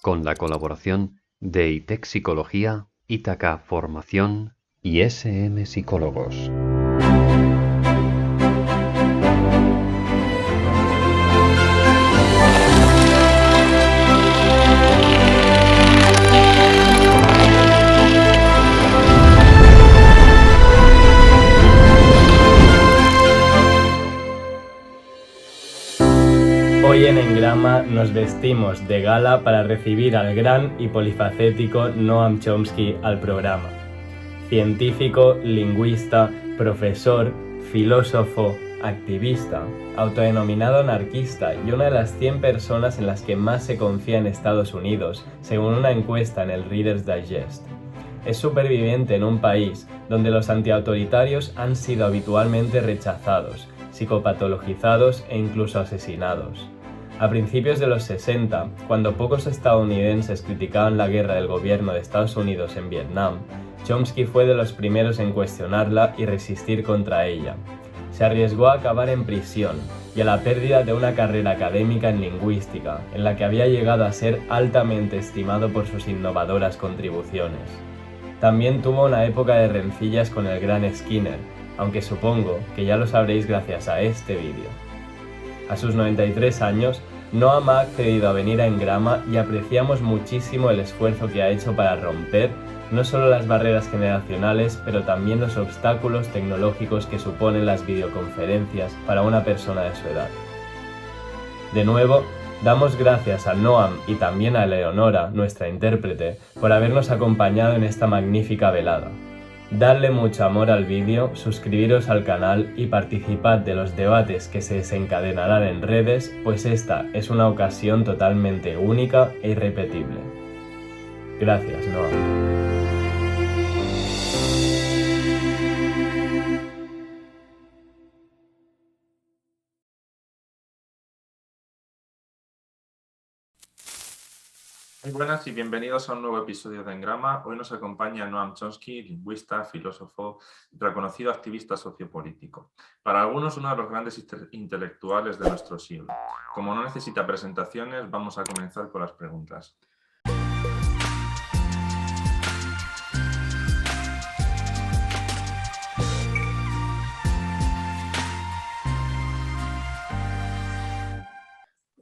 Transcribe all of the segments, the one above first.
con la colaboración de ITEC Psicología, Ítaca Formación y SM Psicólogos. Hoy en Engrama nos vestimos de gala para recibir al gran y polifacético Noam Chomsky al programa. Científico, lingüista, profesor, filósofo, activista, autodenominado anarquista y una de las 100 personas en las que más se confía en Estados Unidos, según una encuesta en el Reader's Digest. Es superviviente en un país donde los antiautoritarios han sido habitualmente rechazados, psicopatologizados e incluso asesinados. A principios de los 60, cuando pocos estadounidenses criticaban la guerra del gobierno de Estados Unidos en Vietnam, Chomsky fue de los primeros en cuestionarla y resistir contra ella. Se arriesgó a acabar en prisión y a la pérdida de una carrera académica en lingüística, en la que había llegado a ser altamente estimado por sus innovadoras contribuciones. También tuvo una época de rencillas con el gran Skinner, aunque supongo que ya lo sabréis gracias a este vídeo. A sus 93 años, Noam ha accedido a venir a Engrama y apreciamos muchísimo el esfuerzo que ha hecho para romper no solo las barreras generacionales, pero también los obstáculos tecnológicos que suponen las videoconferencias para una persona de su edad. De nuevo, damos gracias a Noam y también a Eleonora, nuestra intérprete, por habernos acompañado en esta magnífica velada. Dadle mucho amor al vídeo, suscribiros al canal y participad de los debates que se desencadenarán en redes, pues esta es una ocasión totalmente única e irrepetible. Gracias, Noam. Muy buenas y bienvenidos a un nuevo episodio de Engrama. Hoy nos acompaña Noam Chomsky, lingüista, filósofo, reconocido activista sociopolítico. Para algunos, uno de los grandes intelectuales de nuestro siglo. Como no necesita presentaciones, vamos a comenzar con las preguntas.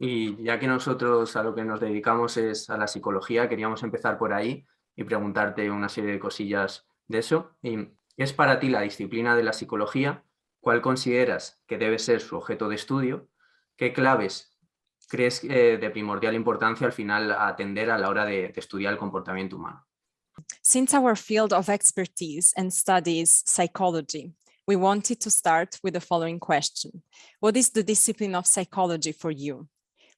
Y ya que nosotros a lo que nos dedicamos es a la psicología, queríamos empezar por ahí y preguntarte una serie de cosillas de eso. ¿Qué es para ti la disciplina de la psicología? ¿Cuál consideras que debe ser su objeto de estudio? ¿Qué claves crees de primordial importancia al final atender a la hora de estudiar el comportamiento humano? Since our field of expertise and study is psychology, we wanted to start with the following question. What is the discipline of psychology for you?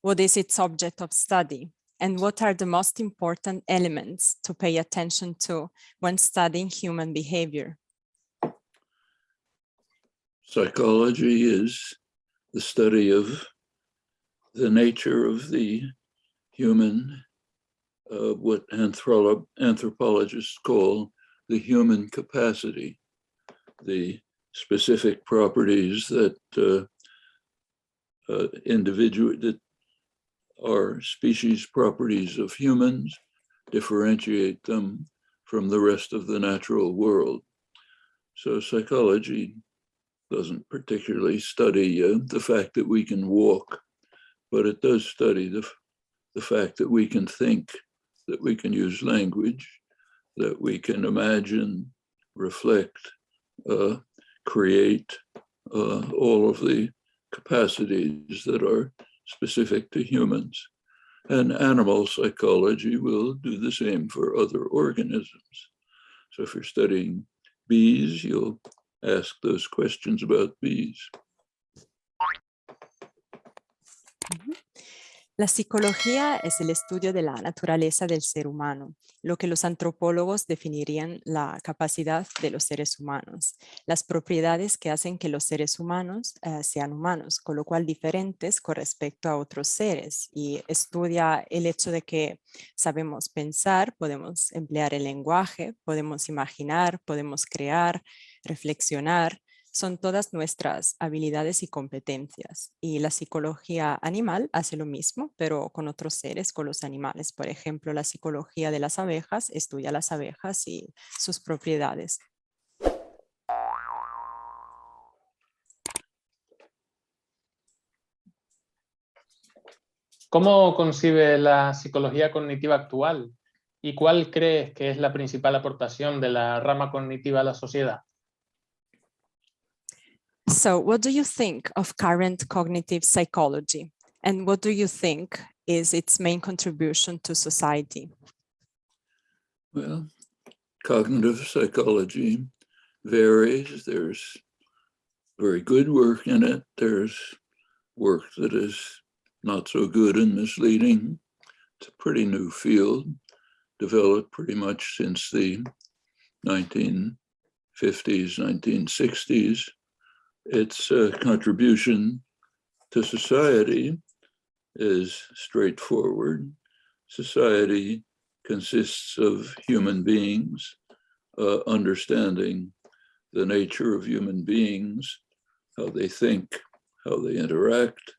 What is its object of study? And what are the most important elements to pay attention to when studying human behavior? Psychology is the study of the nature of the human, what anthropologists call the human capacity, the specific properties that that are species properties of humans, differentiate them from the rest of the natural world. So psychology doesn't particularly study the fact that we can walk, but it does study the fact that we can think, that we can use language, that we can imagine, reflect, create, all of the capacities that are specific to humans. And animal psychology will do the same for other organisms. So if you're studying bees, you'll ask those questions about bees. La psicología es el estudio de la naturaleza del ser humano, lo que los antropólogos definirían la capacidad de los seres humanos, las propiedades que hacen que los seres humanos sean humanos, con lo cual diferentes con respecto a otros seres, y estudia el hecho de que sabemos pensar, podemos emplear el lenguaje, podemos imaginar, podemos crear, reflexionar. son todas nuestras habilidades y competencias. Y la psicología animal hace lo mismo, pero con otros seres, con los animales. Por ejemplo, la psicología de las abejas estudia las abejas y sus propiedades. ¿Cómo concibe la psicología cognitiva actual? ¿Y cuál crees que es la principal aportación de la rama cognitiva a la sociedad? So, what do you think of current cognitive psychology? And what do you think is its main contribution to society? Well, cognitive psychology varies. There's very good work in it. There's work that is not so good and misleading. It's a pretty new field, developed pretty much since the 1950s, 1960s. Its contribution to society is straightforward. Society consists of human beings understanding the nature of human beings, how they think, how they interact,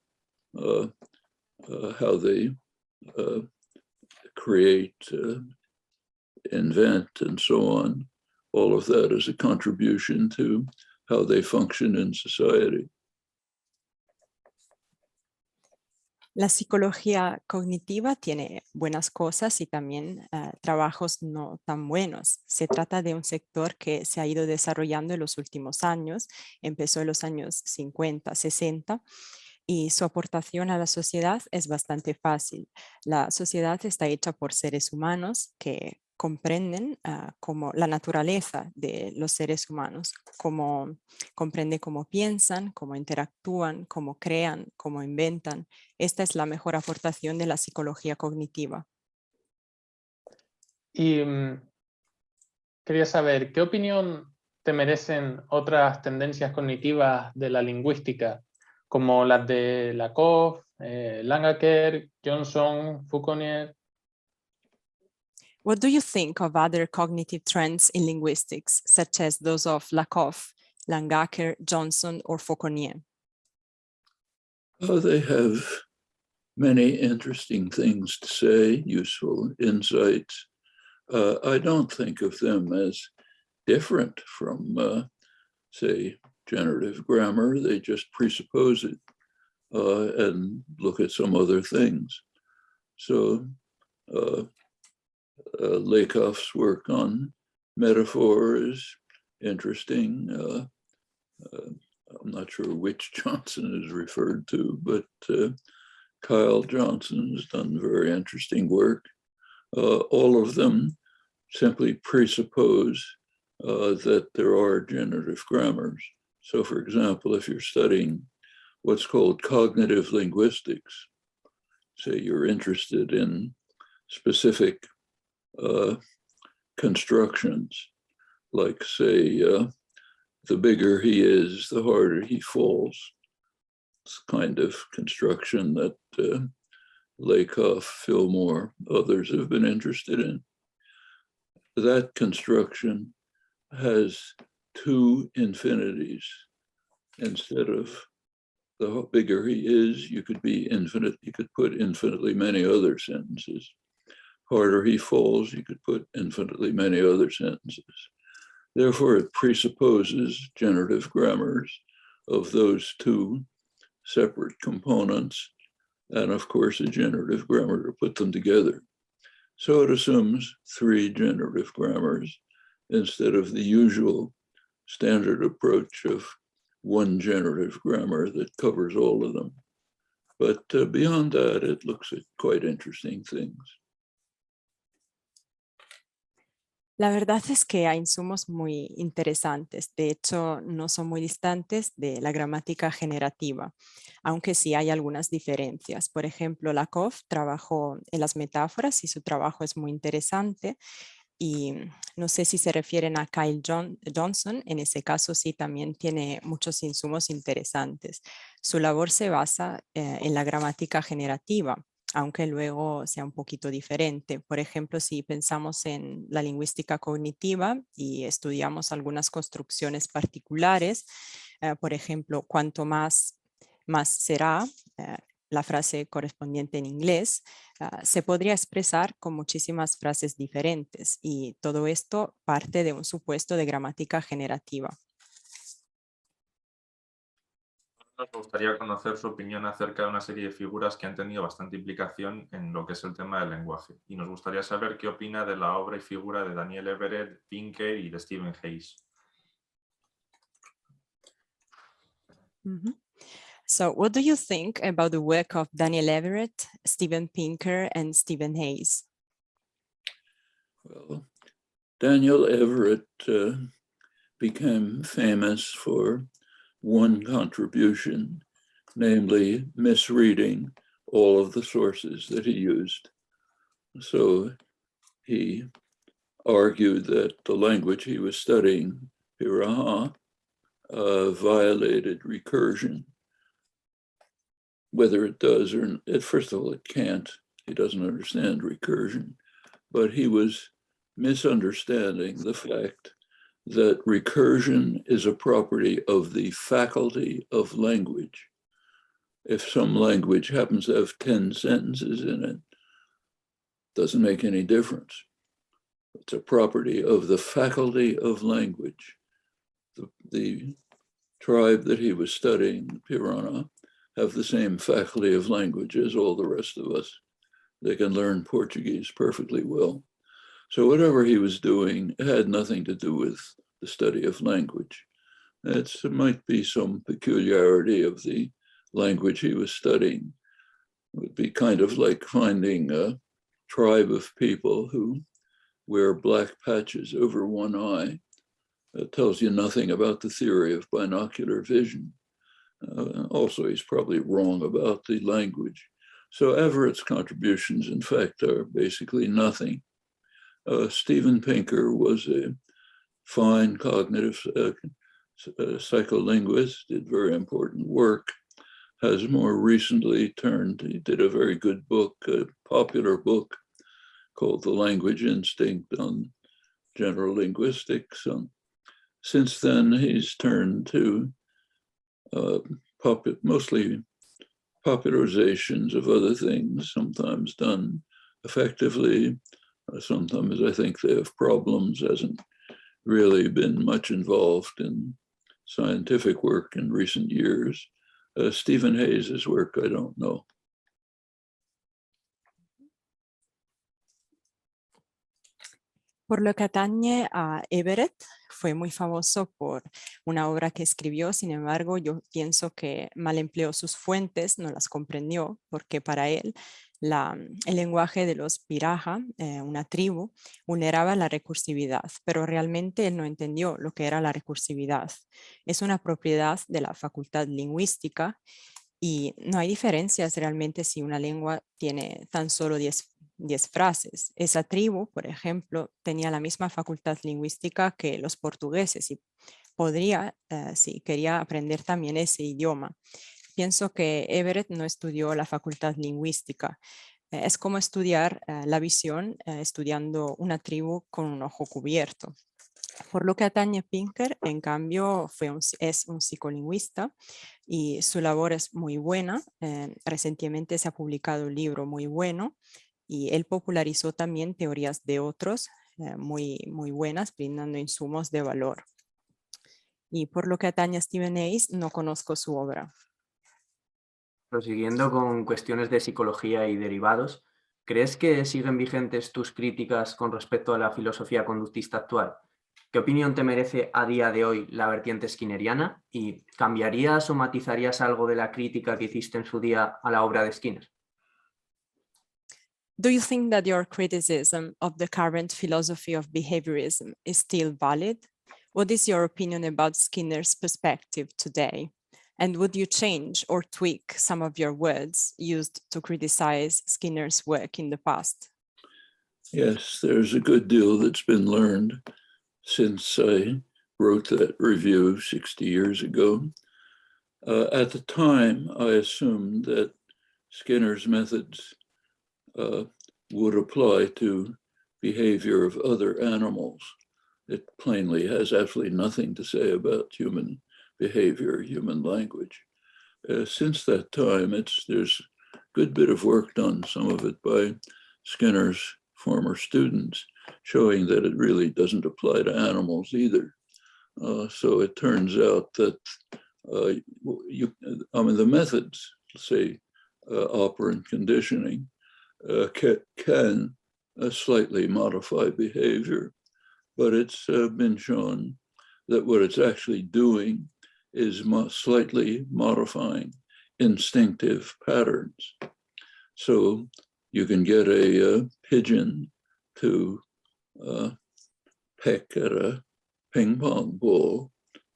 how they create, invent, and so on. All of that is a contribution to how they function in society. La psicología cognitiva tiene buenas cosas y también trabajos no tan buenos. Se trata de un sector que se ha ido desarrollando en los últimos años, empezó en los años 50, 60, y su aportación a la sociedad es bastante fácil. La sociedad está hecha por seres humanos que comprenden como la naturaleza de los seres humanos, comprende cómo piensan, cómo interactúan, cómo crean, cómo inventan. Esta es la mejor aportación de la psicología cognitiva. Y quería saber, ¿qué opinión te merecen otras tendencias cognitivas de la lingüística, como las de Lakoff, Langacker, Johnson, Fauconnier? What do you think of other cognitive trends in linguistics, such as those of Lakoff, Langacker, Johnson, or Fauconnier? Oh, they have many interesting things to say, useful insights. I don't think of them as different from, say, generative grammar. They just presuppose it and look at some other things. So Lakoff's work on metaphor is interesting. I'm not sure which Johnson is referred to, but Kyle Johnson has done very interesting work. All of them simply presuppose that there are generative grammars. So, for example, if you're studying what's called cognitive linguistics, say you're interested in specific constructions, like, say, the bigger he is, the harder he falls. It's kind of construction that Lakoff, Fillmore, others have been interested in. That construction has two infinities. Instead of the bigger he is, you could be infinite. You could put infinitely many other sentences. Harder he falls, you could put infinitely many other sentences. Therefore, it presupposes generative grammars of those two separate components, and of course, a generative grammar to put them together. So it assumes three generative grammars instead of the usual standard approach of one generative grammar that covers all of them. But beyond that, it looks at quite interesting things. La verdad es que hay insumos muy interesantes. De hecho, no son muy distantes de la gramática generativa, aunque sí hay algunas diferencias. Por ejemplo, Lakoff trabajó en las metáforas y su trabajo es muy interesante. Y no sé si se refieren a Kyle Johnson, en ese caso sí también tiene muchos insumos interesantes. Su labor se basa en la gramática generativa, aunque luego sea un poquito diferente. Por ejemplo, si pensamos en la lingüística cognitiva y estudiamos algunas construcciones particulares, Por ejemplo, cuanto más será, la frase correspondiente en inglés, se podría expresar con muchísimas frases diferentes y todo esto parte de un supuesto de gramática generativa. Nos gustaría conocer su opinión acerca de una serie de figuras que han tenido bastante implicación en lo que es el tema del lenguaje. Y nos gustaría saber qué opina de la obra y figura de Daniel Everett, Pinker y de Stephen Hayes. So what do you think about the work of Daniel Everett, Steven Pinker, and Stephen Hayes? Well, Daniel Everett became famous for one contribution, namely misreading all of the sources that he used. So he argued that the language he was studying, Piraha, violated recursion. Whether it does or not, first of all, it can't. He doesn't understand recursion, but he was misunderstanding the fact that recursion is a property of the faculty of language. If some language happens to have 10 sentences in it, doesn't make any difference. It's a property of the faculty of language. The tribe that he was studying, Pirana, have the same faculty of language as all the rest of us. They can learn Portuguese perfectly well. So whatever he was doing had nothing to do with the study of language. It might be some peculiarity of the language he was studying. It would be kind of like finding a tribe of people who wear black patches over one eye. That tells you nothing about the theory of binocular vision. Also, he's probably wrong about the language. So Everett's contributions, in fact, are basically nothing. Steven Pinker was a fine cognitive psycholinguist, did very important work, has more recently he did a very good book, a popular book called The Language Instinct on General Linguistics. Since then, he's turned to mostly popularizations of other things, sometimes done effectively. Sometimes I think they have problems, hasn't really been much involved in scientific work in recent years. Stephen Hayes' work, I don't know. Por lo que atañe a Everett, fue muy famoso por una obra que escribió, sin embargo, yo pienso que mal empleó sus fuentes, no las comprendió, porque para él el lenguaje de los Piraha, una tribu, vulneraba la recursividad, pero realmente él no entendió lo que era la recursividad. Es una propiedad de la facultad lingüística y no hay diferencias realmente si una lengua tiene tan solo 10 frases. Esa tribu, por ejemplo, tenía la misma facultad lingüística que los portugueses y podría, si quería aprender también ese idioma. Pienso que Everett no estudió la facultad lingüística. Es como estudiar la visión estudiando una tribu con un ojo cubierto. Por lo que atañe a Pinker, en cambio, es un psicolingüista y su labor es muy buena. Recientemente se ha publicado un libro muy bueno y él popularizó también teorías de otros muy buenas, brindando insumos de valor. Y por lo que atañe a Stephen Hayes, no conozco su obra. Prosiguiendo con cuestiones de psicología y derivados, ¿crees que siguen vigentes tus críticas con respecto a la filosofía conductista actual? ¿Qué opinión te merece a día de hoy la vertiente skinneriana? ¿Y cambiarías o matizarías algo de la crítica que hiciste en su día a la obra de Skinner? Do you think that your criticism of the current philosophy of behaviorism is still valid? What is your opinion about Skinner's perspective today? And would you change or tweak some of your words used to criticize Skinner's work in the past? Yes, there's a good deal that's been learned since I wrote that review 60 years ago. At the time, I assumed that Skinner's methods would apply to behavior of other animals. It plainly has absolutely nothing to say about human behavior, human language. Since that time, there's a good bit of work done, some of it by Skinner's former students, showing that it really doesn't apply to animals either. So it turns out that the methods, say operant conditioning, can slightly modify behavior, but it's been shown that what it's actually doing is slightly modifying instinctive patterns. So you can get a pigeon to peck at a ping pong ball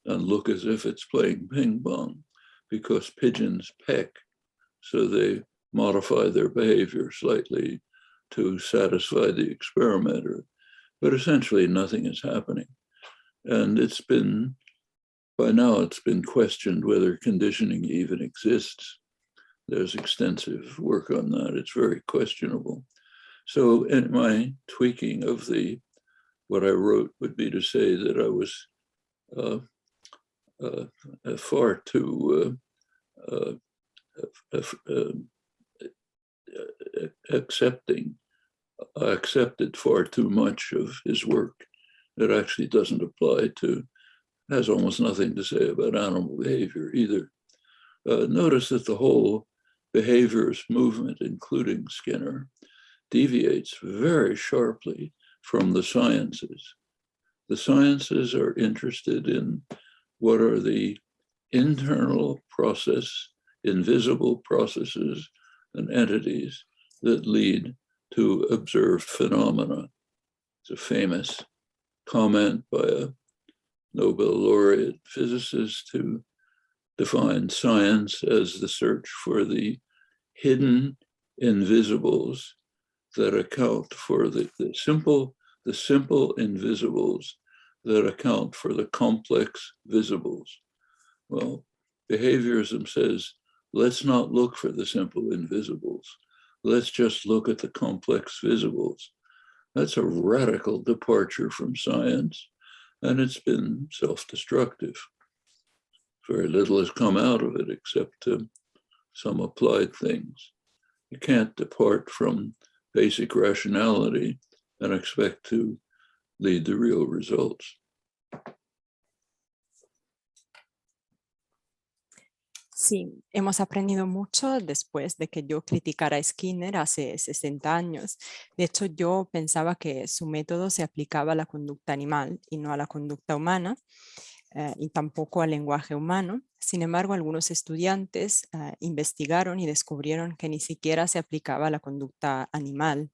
and look as if it's playing ping pong, because pigeons peck, so they modify their behavior slightly to satisfy the experimenter. But essentially nothing is happening. And by now it's been questioned whether conditioning even exists. There's extensive work on that. It's very questionable. So in my tweaking of what I wrote would be to say that I was far too accepted far too much of his work that actually doesn't apply to, has almost nothing to say about animal behavior either. Notice that the whole behaviorist movement, including Skinner, deviates very sharply from the sciences. The sciences are interested in what are the internal invisible processes and entities that lead to observed phenomena. It's a famous comment by a Nobel laureate physicist who defined science as the search for the hidden invisibles that account for the simple invisibles that account for the complex visibles. Well, behaviorism says, let's not look for the simple invisibles. Let's just look at the complex visibles. That's a radical departure from science, and it's been self-destructive. Very little has come out of it except some applied things. You can't depart from basic rationality and expect to lead to real results. Sí, hemos aprendido mucho después de que yo criticara a Skinner hace 60 años. De hecho, yo pensaba que su método se aplicaba a la conducta animal y no a la conducta humana, y tampoco al lenguaje humano. Sin embargo, algunos estudiantes investigaron y descubrieron que ni siquiera se aplicaba a la conducta animal.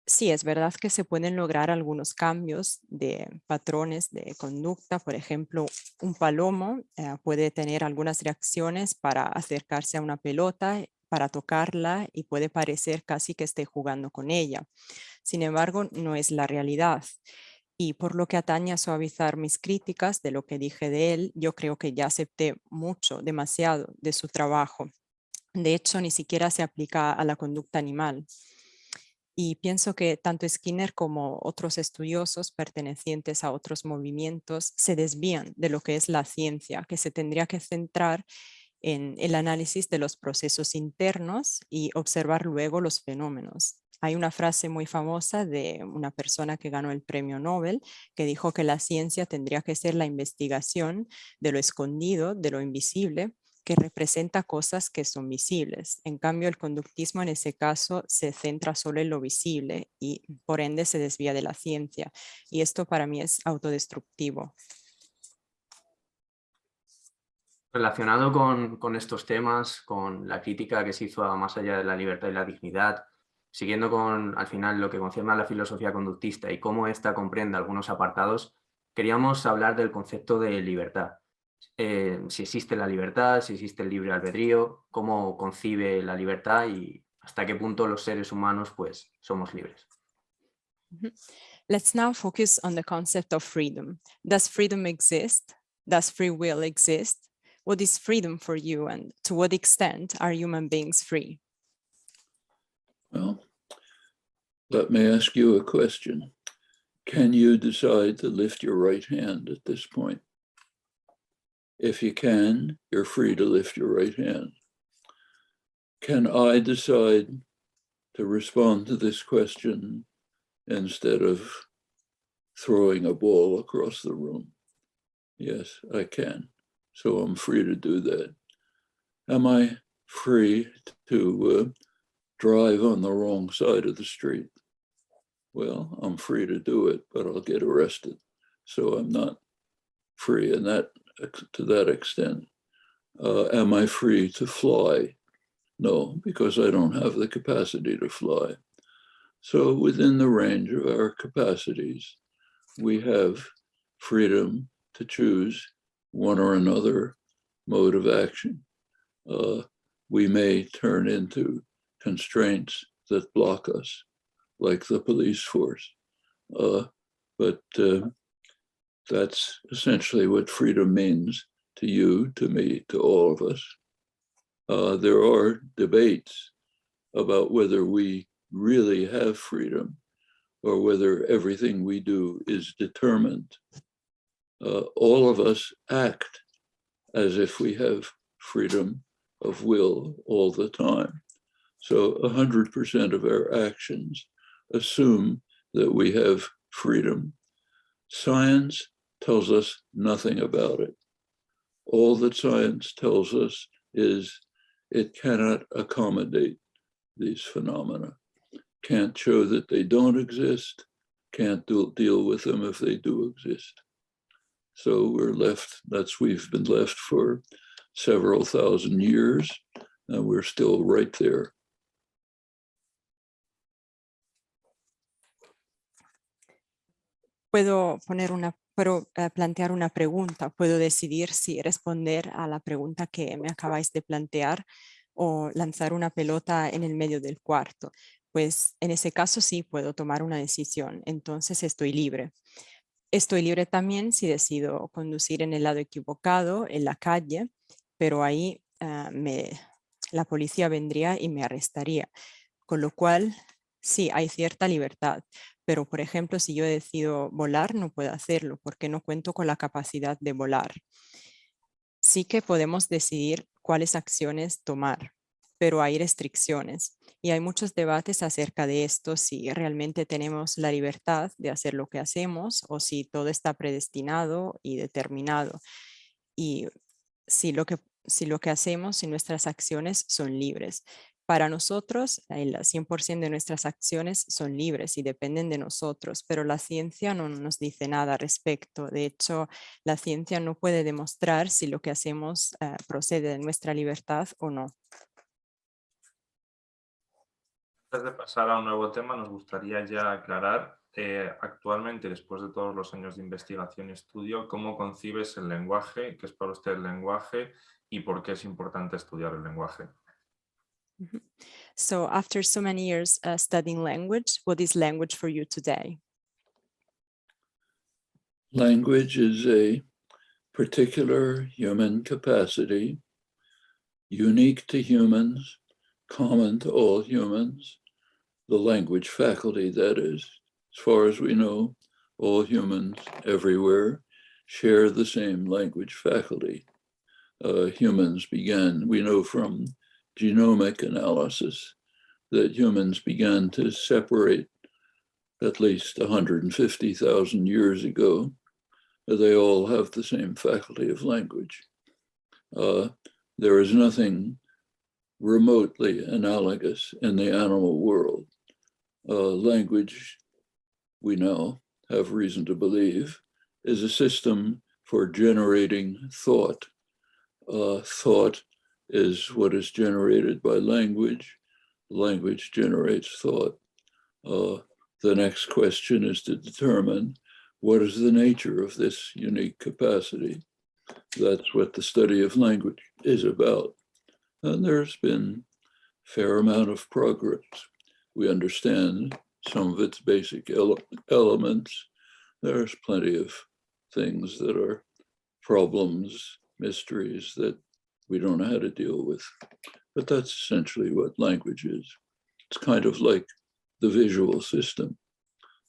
Sí, es verdad que se pueden lograr algunos cambios de patrones de conducta. Por ejemplo, un palomo puede tener algunas reacciones para acercarse a una pelota, para tocarla, y puede parecer casi que esté jugando con ella. Sin embargo, no es la realidad. Y por lo que atañe a suavizar mis críticas de lo que dije de él, yo creo que ya acepté mucho, demasiado de su trabajo. De hecho, ni siquiera se aplica a la conducta animal. Y pienso que tanto Skinner como otros estudiosos pertenecientes a otros movimientos se desvían de lo que es la ciencia, que se tendría que centrar en el análisis de los procesos internos y observar luego los fenómenos. Hay una frase muy famosa de una persona que ganó el premio Nobel que dijo que la ciencia tendría que ser la investigación de lo escondido, de lo invisible, que representa cosas que son visibles. En cambio, el conductismo en ese caso se centra solo en lo visible y por ende se desvía de la ciencia. Y esto para mí es autodestructivo. Relacionado con estos temas, con la crítica que se hizo a más allá de la libertad y la dignidad, siguiendo con al final lo que concierne a la filosofía conductista y cómo ésta comprende algunos apartados, queríamos hablar del concepto de libertad. Si existe la libertad, si existe el libre albedrío, cómo concibe la libertad y hasta qué punto los seres humanos pues somos libres. Let's now focus on the concept of freedom. Does freedom exist? Does free will exist? What is freedom for you, and to what extent are human beings free? Well, let me ask you a question. Can you decide to lift your right hand at this point? If you can, you're free to lift your right hand. Can I decide to respond to this question instead of throwing a ball across the room? Yes, I can. So I'm free to do that. Am I free to drive on the wrong side of the street? Well, I'm free to do it, but I'll get arrested. So I'm not free in that, to that extent. Am I free to fly? No, because I don't have the capacity to fly. So within the range of our capacities, we have freedom to choose one or another mode of action. We may turn into constraints that block us, like the police force. But that's essentially what freedom means to you, to me, to all of us. There are debates about whether we really have freedom or whether everything we do is determined. All of us act as if we have freedom of will all the time. So 100% of our actions assume that we have freedom. Science tells us nothing about it. All that science tells us is it cannot accommodate these phenomena, can't show that they don't exist, can't deal with them if they do exist. So we're left, we've been left for several thousand years, and we're still right there. Puedo plantear una pregunta, puedo decidir si responder a la pregunta que me acabáis de plantear o lanzar una pelota en el medio del cuarto. Pues en ese caso sí puedo tomar una decisión, entonces estoy libre. Estoy libre también si decido conducir en el lado equivocado, en la calle, pero ahí la policía vendría y me arrestaría. Con lo cual, sí, hay cierta libertad. Pero, por ejemplo, si yo decido volar, no puedo hacerlo porque no cuento con la capacidad de volar. Sí que podemos decidir cuáles acciones tomar, pero hay restricciones. Y hay muchos debates acerca de esto, si realmente tenemos la libertad de hacer lo que hacemos o si todo está predestinado y determinado. Y si lo que hacemos y nuestras acciones son libres. Para nosotros, el 100% de nuestras acciones son libres y dependen de nosotros, pero la ciencia no nos dice nada al respecto. De hecho, la ciencia no puede demostrar si lo que hacemos procede de nuestra libertad o no. Antes de pasar a un nuevo tema, nos gustaría ya aclarar, actualmente, después de todos los años de investigación y estudio, ¿cómo concibes el lenguaje? ¿Qué es para usted el lenguaje? ¿Y por qué es importante estudiar el lenguaje? So after so many years studying language, what is language for you today? Language is a particular human capacity, unique to humans, common to all humans, the language faculty, that is. As far as we know, all humans everywhere share the same language faculty. Humans began, we know from genomic analysis, that humans began to separate at least 150,000 years ago. They all have the same faculty of language. There is nothing remotely analogous in the animal world. Language, we now have reason to believe, is a system for generating thought. Thought is what is generated by language. Language generates thought. The next question is to determine what is the nature of this unique capacity. That's what the study of language is about. And there's been a fair amount of progress. We understand some of its basic elements. There's plenty of things that are problems, mysteries that we don't know how to deal with. But that's essentially what language is. It's kind of like the visual system.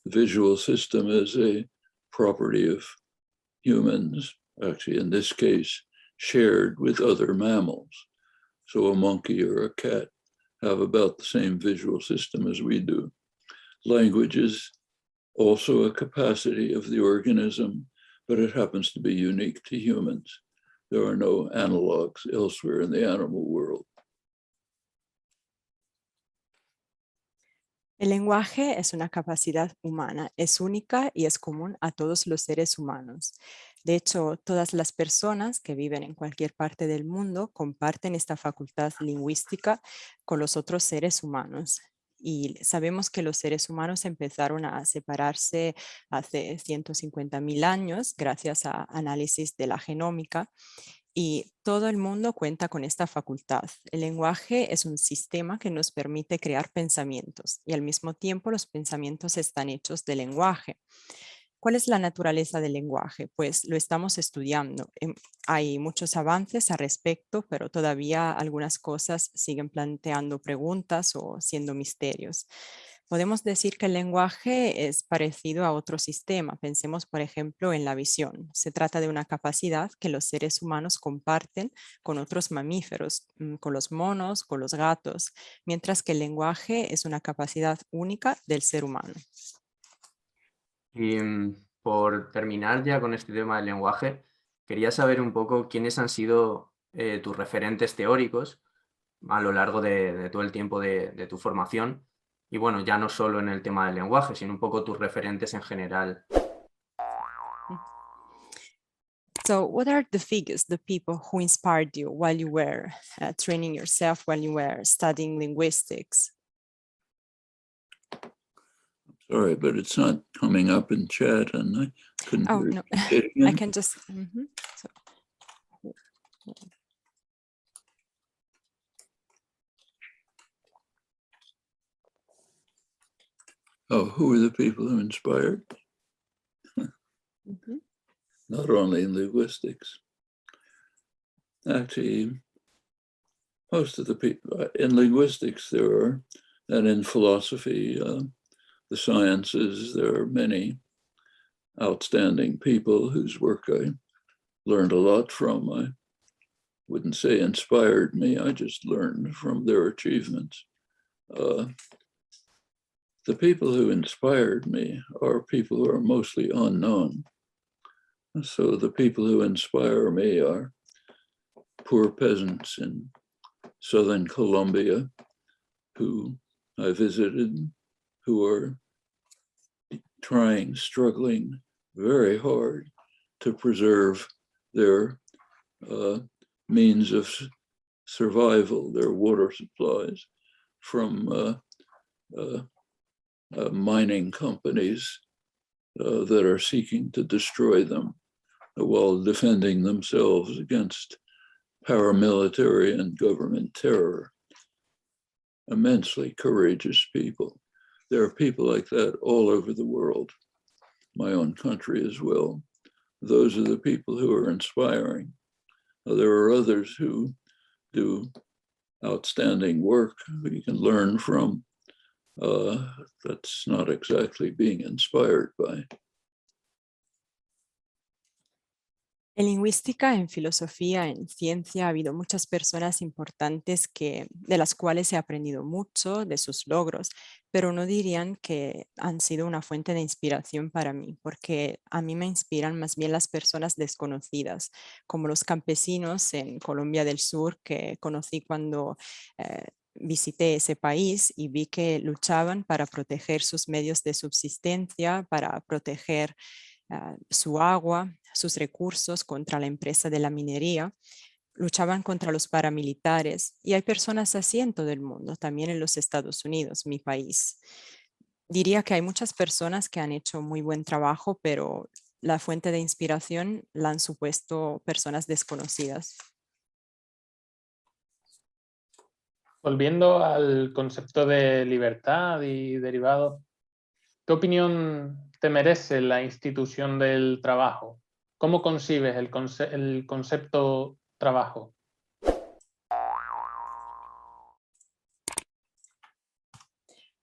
The visual system is a property of humans. Actually, in this case, shared with other mammals. So a monkey or a cat have about the same visual system as we do. Language is also a capacity of the organism, but it happens to be unique to humans. There are no analogs elsewhere in the animal world. El lenguaje es una capacidad humana, es única y es común a todos los seres humanos. De hecho, todas las personas que viven en cualquier parte del mundo comparten esta facultad lingüística con los otros seres humanos. Y sabemos que los seres humanos empezaron a separarse hace 150.000 años gracias a análisis de la genómica. Y todo el mundo cuenta con esta facultad. El lenguaje es un sistema que nos permite crear pensamientos y al mismo tiempo los pensamientos están hechos de lenguaje. ¿Cuál es la naturaleza del lenguaje? Pues lo estamos estudiando. Hay muchos avances al respecto, pero todavía algunas cosas siguen planteando preguntas o siendo misterios. Podemos decir que el lenguaje es parecido a otro sistema. Pensemos, por ejemplo, en la visión. Se trata de una capacidad que los seres humanos comparten con otros mamíferos, con los monos, con los gatos, mientras que el lenguaje es una capacidad única del ser humano. Y por terminar ya con este tema del lenguaje, quería saber un poco quiénes han sido tus referentes teóricos a lo largo de todo el tiempo de tu formación. Y bueno, ya no solo en el tema del lenguaje, sino un poco tus referentes en general. So what are the figures, the people who inspired you while you were training yourself, while you were studying linguistics? Sorry, but it's not coming up in chat and I couldn't Oh, hear no, it again. I can just... So, Oh, who are the people who inspired? Not only in linguistics. Actually, most of the people in linguistics there are, and in philosophy, the sciences, there are many outstanding people whose work I learned a lot from. I wouldn't say inspired me, I just learned from their achievements. The people who inspired me are people who are mostly unknown. So the people who inspire me are poor peasants in southern Colombia who I visited, who are struggling very hard to preserve their means of survival, their water supplies from mining companies that are seeking to destroy them while defending themselves against paramilitary and government terror. Immensely courageous people. There are people like that all over the world, my own country as well. Those are the people who are inspiring. There are others who do outstanding work we can learn from. That's not exactly being inspired by. En lingüística, en filosofía, en ciencia ha habido muchas personas importantes de las cuales he aprendido mucho de sus logros, pero no dirían que han sido una fuente de inspiración para mí, porque a mí me inspiran más bien las personas desconocidas, como los campesinos en Colombia del Sur que conocí cuando visité ese país y vi que luchaban para proteger sus medios de subsistencia, para proteger su agua, sus recursos contra la empresa de la minería, luchaban contra los paramilitares y hay personas así en todo el mundo, también en los Estados Unidos, mi país. Diría que hay muchas personas que han hecho muy buen trabajo, pero la fuente de inspiración la han supuesto personas desconocidas. Volviendo al concepto de libertad y derivado, ¿qué opinión te merece la institución del trabajo? ¿Cómo concibes el concepto trabajo?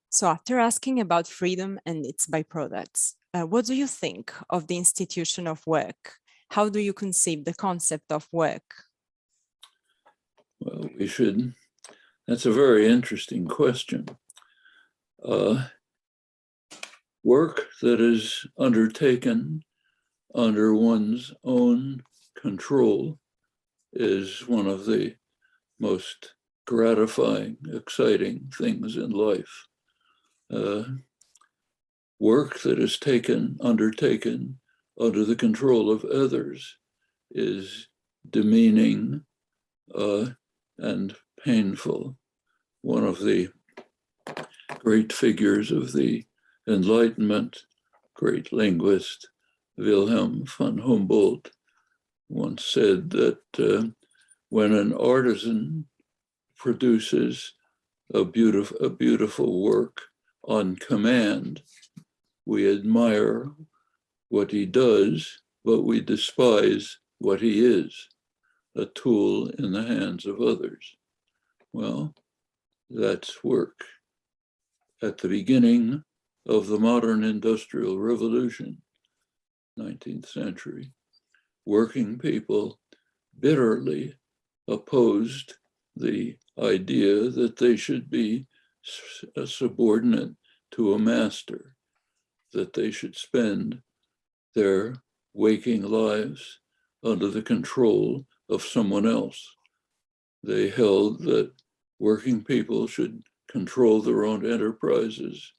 So after asking about freedom and its byproducts, what do you think of the institution of work? How do you conceive the concept of work? Well, that's a very interesting question. Work that is undertaken under one's own control is one of the most gratifying, exciting things in life. Work that is undertaken under the control of others is demeaning and painful. One of the great figures of the Enlightenment, great linguist, Wilhelm von Humboldt, once said that when an artisan produces a beautiful work on command, we admire what he does, but we despise what he is, a tool in the hands of others. Well, that's work. At the beginning of the modern industrial revolution, 19th century, working people bitterly opposed the idea that they should be a subordinate to a master, that they should spend their waking lives under the control of someone else. They held that working people should control their own enterprises,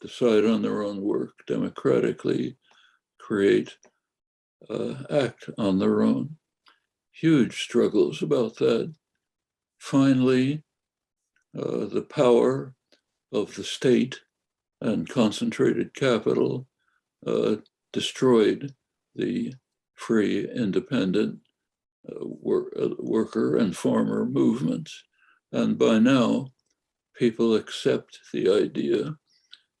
decide on their own work democratically, act on their own. Huge struggles about that. Finally, the power of the state and concentrated capital destroyed the free, independent worker and farmer movements. And by now, people accept the idea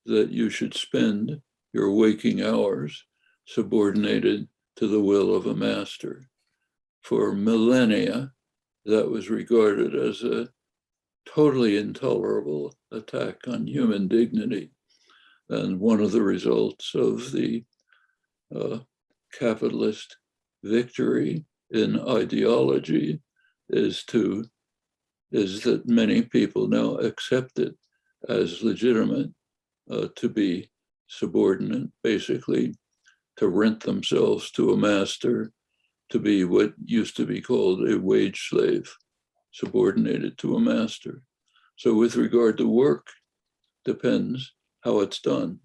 that you should spend your waking hours subordinated to the will of a master. For millennia, that was regarded as a totally intolerable attack on human dignity. And one of the results of the capitalist victory in ideology is that many people now accept it as legitimate to be subordinate, basically to rent themselves to a master, to be what used to be called a wage slave, subordinated to a master. So with regard to work, depends how it's done.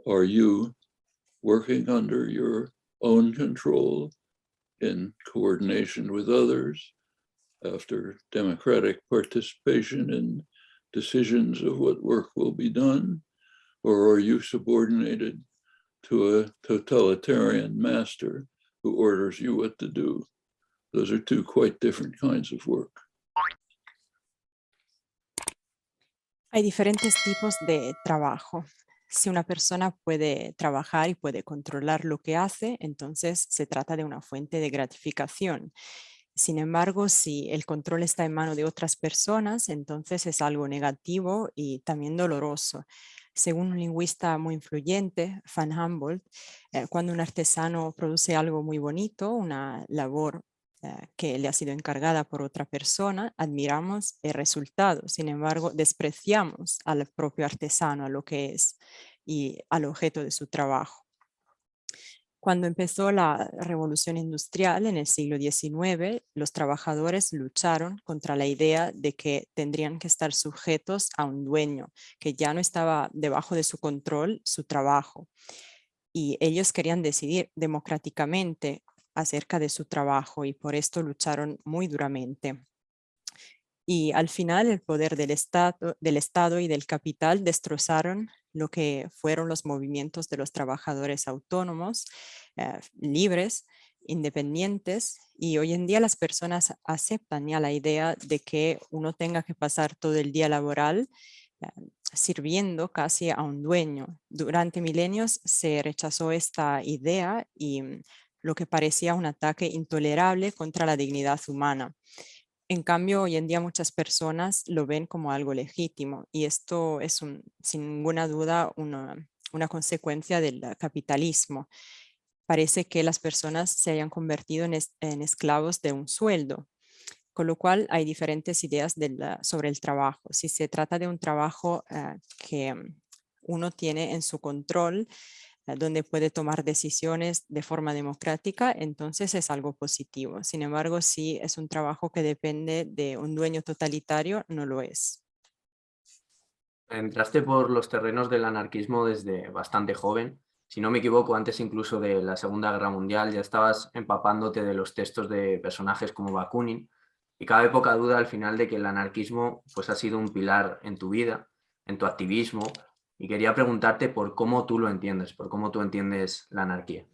Are you working under your own control in coordination with others after democratic participation in decisions of what work will be done? Or are you subordinated to a totalitarian master who orders you what to do? Those are two quite different kinds of work. Hay diferentes tipos de trabajo. Si una persona puede trabajar y puede controlar lo que hace, entonces se trata de una fuente de gratificación. Sin embargo, si el control está en manos de otras personas, entonces es algo negativo y también doloroso. Según un lingüista muy influyente, Van Humboldt, cuando un artesano produce algo muy bonito, una labor que le ha sido encargada por otra persona, admiramos el resultado. Sin embargo, despreciamos al propio artesano, a lo que es y al objeto de su trabajo. Cuando empezó la revolución industrial en el siglo XIX, los trabajadores lucharon contra la idea de que tendrían que estar sujetos a un dueño, que ya no estaba debajo de su control su trabajo. Y ellos querían decidir democráticamente acerca de su trabajo y por esto lucharon muy duramente. Y al final el poder del Estado y del capital destrozaron lo que fueron los movimientos de los trabajadores autónomos, libres, independientes, y hoy en día las personas aceptan ya la idea de que uno tenga que pasar todo el día laboral sirviendo casi a un dueño. Durante milenios se rechazó esta idea y lo que parecía un ataque intolerable contra la dignidad humana. En cambio, hoy en día muchas personas lo ven como algo legítimo y esto es sin ninguna duda una consecuencia del capitalismo. parece que las personas se hayan convertido en esclavos de un sueldo, con lo cual hay diferentes ideas sobre el trabajo. Si se trata de un trabajo que uno tiene en su control, donde puede tomar decisiones de forma democrática, entonces es algo positivo. Sin embargo, si es un trabajo que depende de un dueño totalitario, no lo es. Entraste por los terrenos del anarquismo desde bastante joven. Si no me equivoco, antes incluso de la Segunda Guerra Mundial ya estabas empapándote de los textos de personajes como Bakunin, y cabe poca duda al final de que el anarquismo pues, ha sido un pilar en tu vida, en tu activismo, y quería preguntarte por cómo tú lo entiendes, por cómo tú entiendes la anarquía.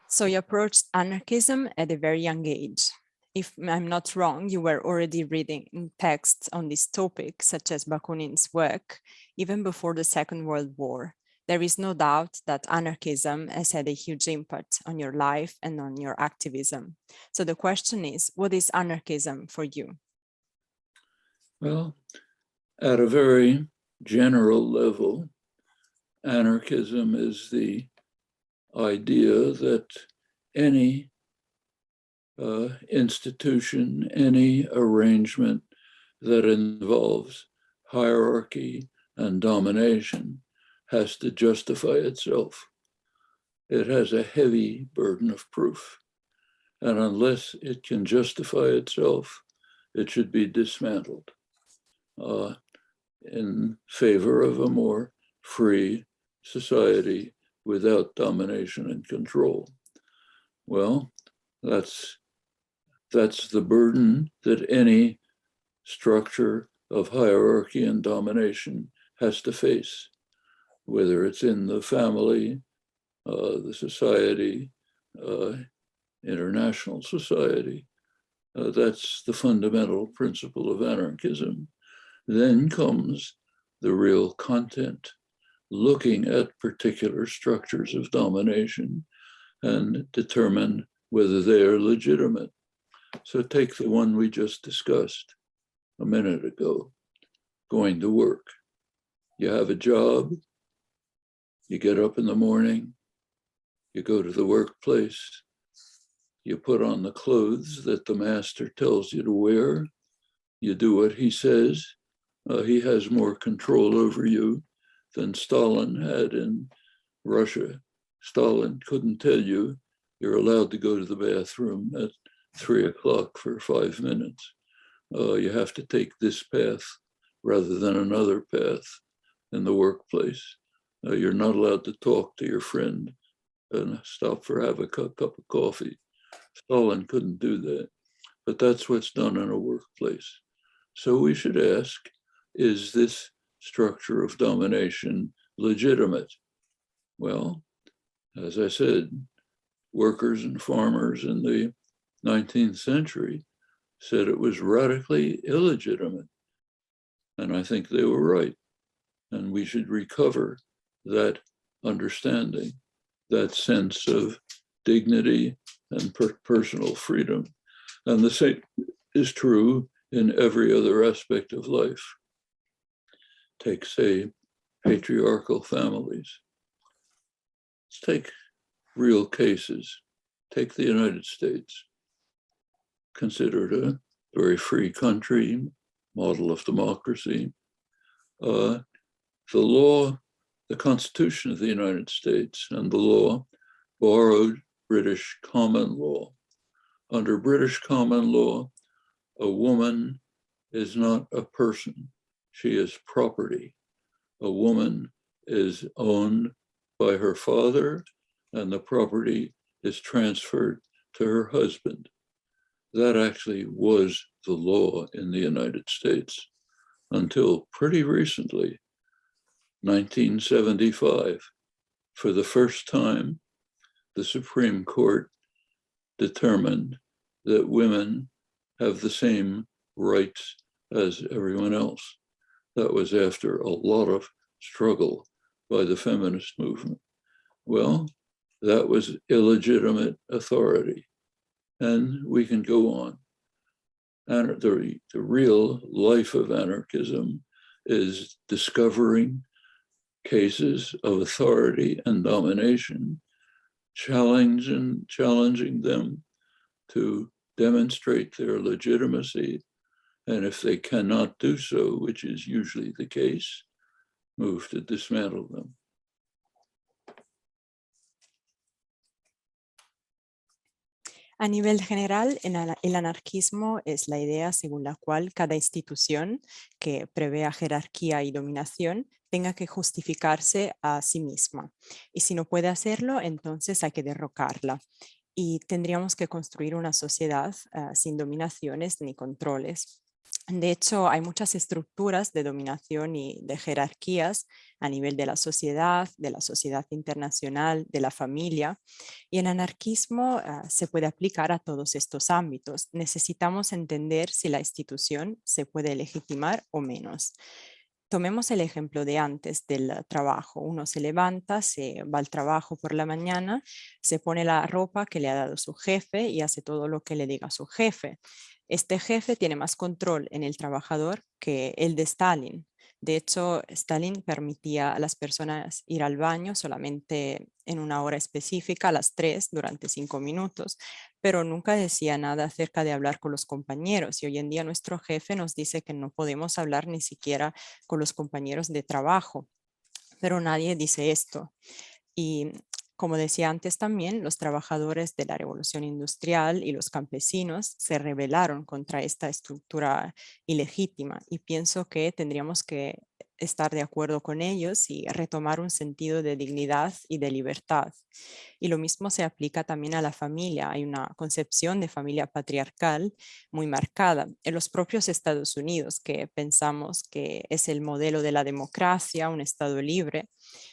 So you approached anarchism at a very young age. If I'm not wrong, you were already reading texts on this topic, such as Bakunin's work, even before the Second World War. There is no doubt that anarchism has had a huge impact on your life and on your activism. So the question is, what is anarchism for you? Well, at a very general level, anarchism is the idea that any institution, any arrangement that involves hierarchy and domination has to justify itself. It has a heavy burden of proof. And unless it can justify itself, it should be dismantled in favor of a more free society without domination and control. Well, that's the burden that any structure of hierarchy and domination has to face, whether it's in the family, the society, international society. That's the fundamental principle of anarchism. Then comes the real content, looking at particular structures of domination and determine whether they are legitimate. So take the one we just discussed a minute ago, going to work. You have a job, you get up in the morning, you go to the workplace, you put on the clothes that the master tells you to wear, you do what he says. He has more control over you than Stalin had in Russia. Stalin couldn't tell you you're allowed to go to the bathroom at 3 o'clock for 5 minutes. You have to take this path rather than another path in the workplace. You're not allowed to talk to your friend and stop for have a cup of coffee. Stalin couldn't do that, but that's what's done in a workplace. So we should ask, is this structure of domination legitimate? Well, as I said, workers and farmers in the 19th century said it was radically illegitimate. And I think they were right. And we should recover that understanding, that sense of dignity and personal freedom. And the same is true in every other aspect of life. Take, say, patriarchal families. Let's take real cases. Take the United States, considered a very free country, model of democracy. The law, the Constitution of the United States and the law borrowed British common law. Under British common law, a woman is not a person, she is property. A woman is owned by her father and the property is transferred to her husband. That actually was the law in the United States until pretty recently, 1975. For the first time, the Supreme Court determined that women have the same rights as everyone else. That was after a lot of struggle by the feminist movement. Well, that was illegitimate authority. And we can go on. And the real life of anarchism is discovering cases of authority and domination challenging them to demonstrate their legitimacy, and if they cannot do so, which is usually the case, move to dismantle them. A nivel general, el anarquismo es la idea según la cual cada institución que prevea jerarquía y dominación tenga que justificarse a sí misma. Y si no puede hacerlo, entonces hay que derrocarla. Y tendríamos que construir una sociedad sin dominaciones ni controles. De hecho, hay muchas estructuras de dominación y de jerarquías a nivel de la sociedad internacional, de la familia. Y el anarquismo se puede aplicar a todos estos ámbitos. Necesitamos entender si la institución se puede legitimar o menos. Tomemos el ejemplo de antes del trabajo. Uno se levanta, se va al trabajo por la mañana, se pone la ropa que le ha dado su jefe y hace todo lo que le diga su jefe. Este jefe tiene más control en el trabajador que el de Stalin. De hecho, Stalin permitía a las personas ir al baño solamente en una hora específica, a las 3, durante 5 minutos, pero nunca decía nada acerca de hablar con los compañeros. Y hoy en día nuestro jefe nos dice que no podemos hablar ni siquiera con los compañeros de trabajo, pero nadie dice esto. Y como decía antes también, los trabajadores de la revolución industrial y los campesinos se rebelaron contra esta estructura ilegítima y pienso que tendríamos que estar de acuerdo con ellos y retomar un sentido de dignidad y de libertad. Y lo mismo se aplica también a la familia. Hay una concepción de familia patriarcal muy marcada en los propios Estados Unidos, que pensamos que es el modelo de la democracia, un Estado libre.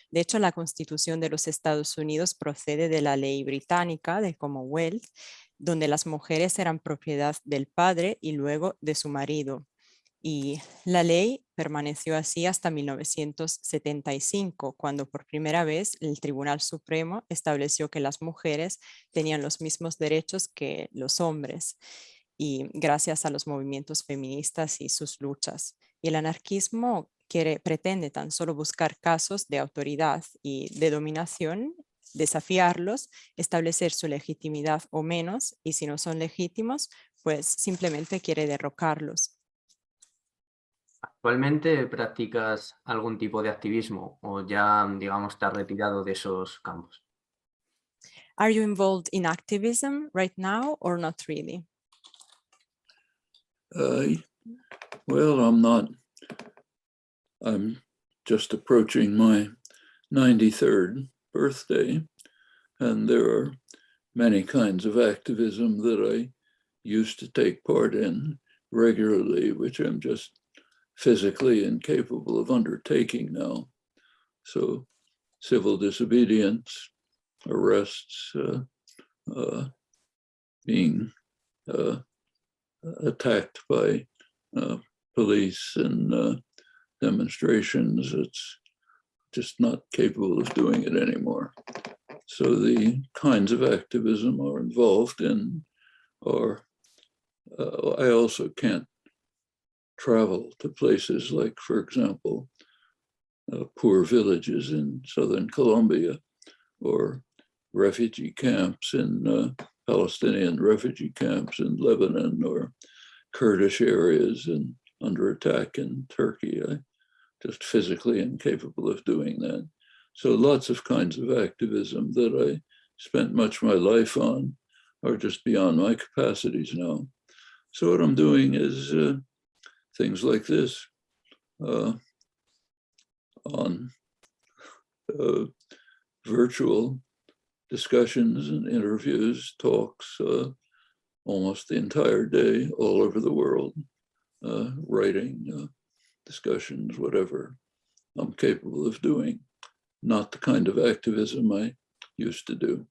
De hecho, la Constitución de los Estados Unidos procede de la ley británica de Commonwealth, donde las mujeres eran propiedad del padre y luego de su marido. Y la ley permaneció así hasta 1975, cuando por primera vez el Tribunal Supremo estableció que las mujeres tenían los mismos derechos que los hombres, y gracias a los movimientos feministas y sus luchas. Y el anarquismo pretende tan solo buscar casos de autoridad y de dominación, desafiarlos, establecer su legitimidad o menos, y si no son legítimos, pues simplemente quiere derrocarlos. ¿Actualmente practicas algún tipo de activismo o ya, digamos, te has retirado de esos campos? Are you involved in activism right now or not really? Well, I'm not. I'm just approaching my 93rd birthday, and there are many kinds of activism that I used to take part in regularly, which I'm just physically incapable of undertaking now. So civil disobedience, arrests, being attacked by police and demonstrations, it's just not capable of doing it anymore. So the kinds of activism are involved in are, I also can't travel to places like, for example, poor villages in southern Colombia or refugee camps in Palestinian refugee camps in Lebanon or Kurdish areas and under attack in Turkey. I'm just physically incapable of doing that. So lots of kinds of activism that I spent much of my life on are just beyond my capacities now. So what I'm doing is things like this on virtual discussions and interviews, talks, almost the entire day all over the world, writing, discussions, whatever I'm capable of doing, not the kind of activism I used to do.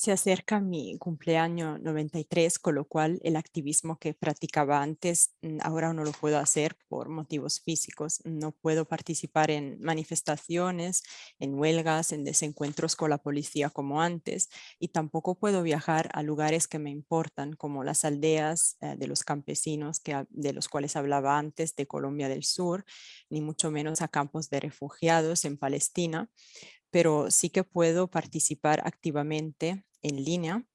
Se acerca mi cumpleaños 93, con lo cual el activismo que practicaba antes ahora no lo puedo hacer por motivos físicos. No puedo participar en manifestaciones, en huelgas, en desencuentros con la policía como antes, y tampoco puedo viajar a lugares que me importan, como las aldeas de los campesinos de los cuales hablaba antes, de Colombia del Sur, ni mucho menos a campos de refugiados en Palestina, pero sí que puedo participar activamente en línea,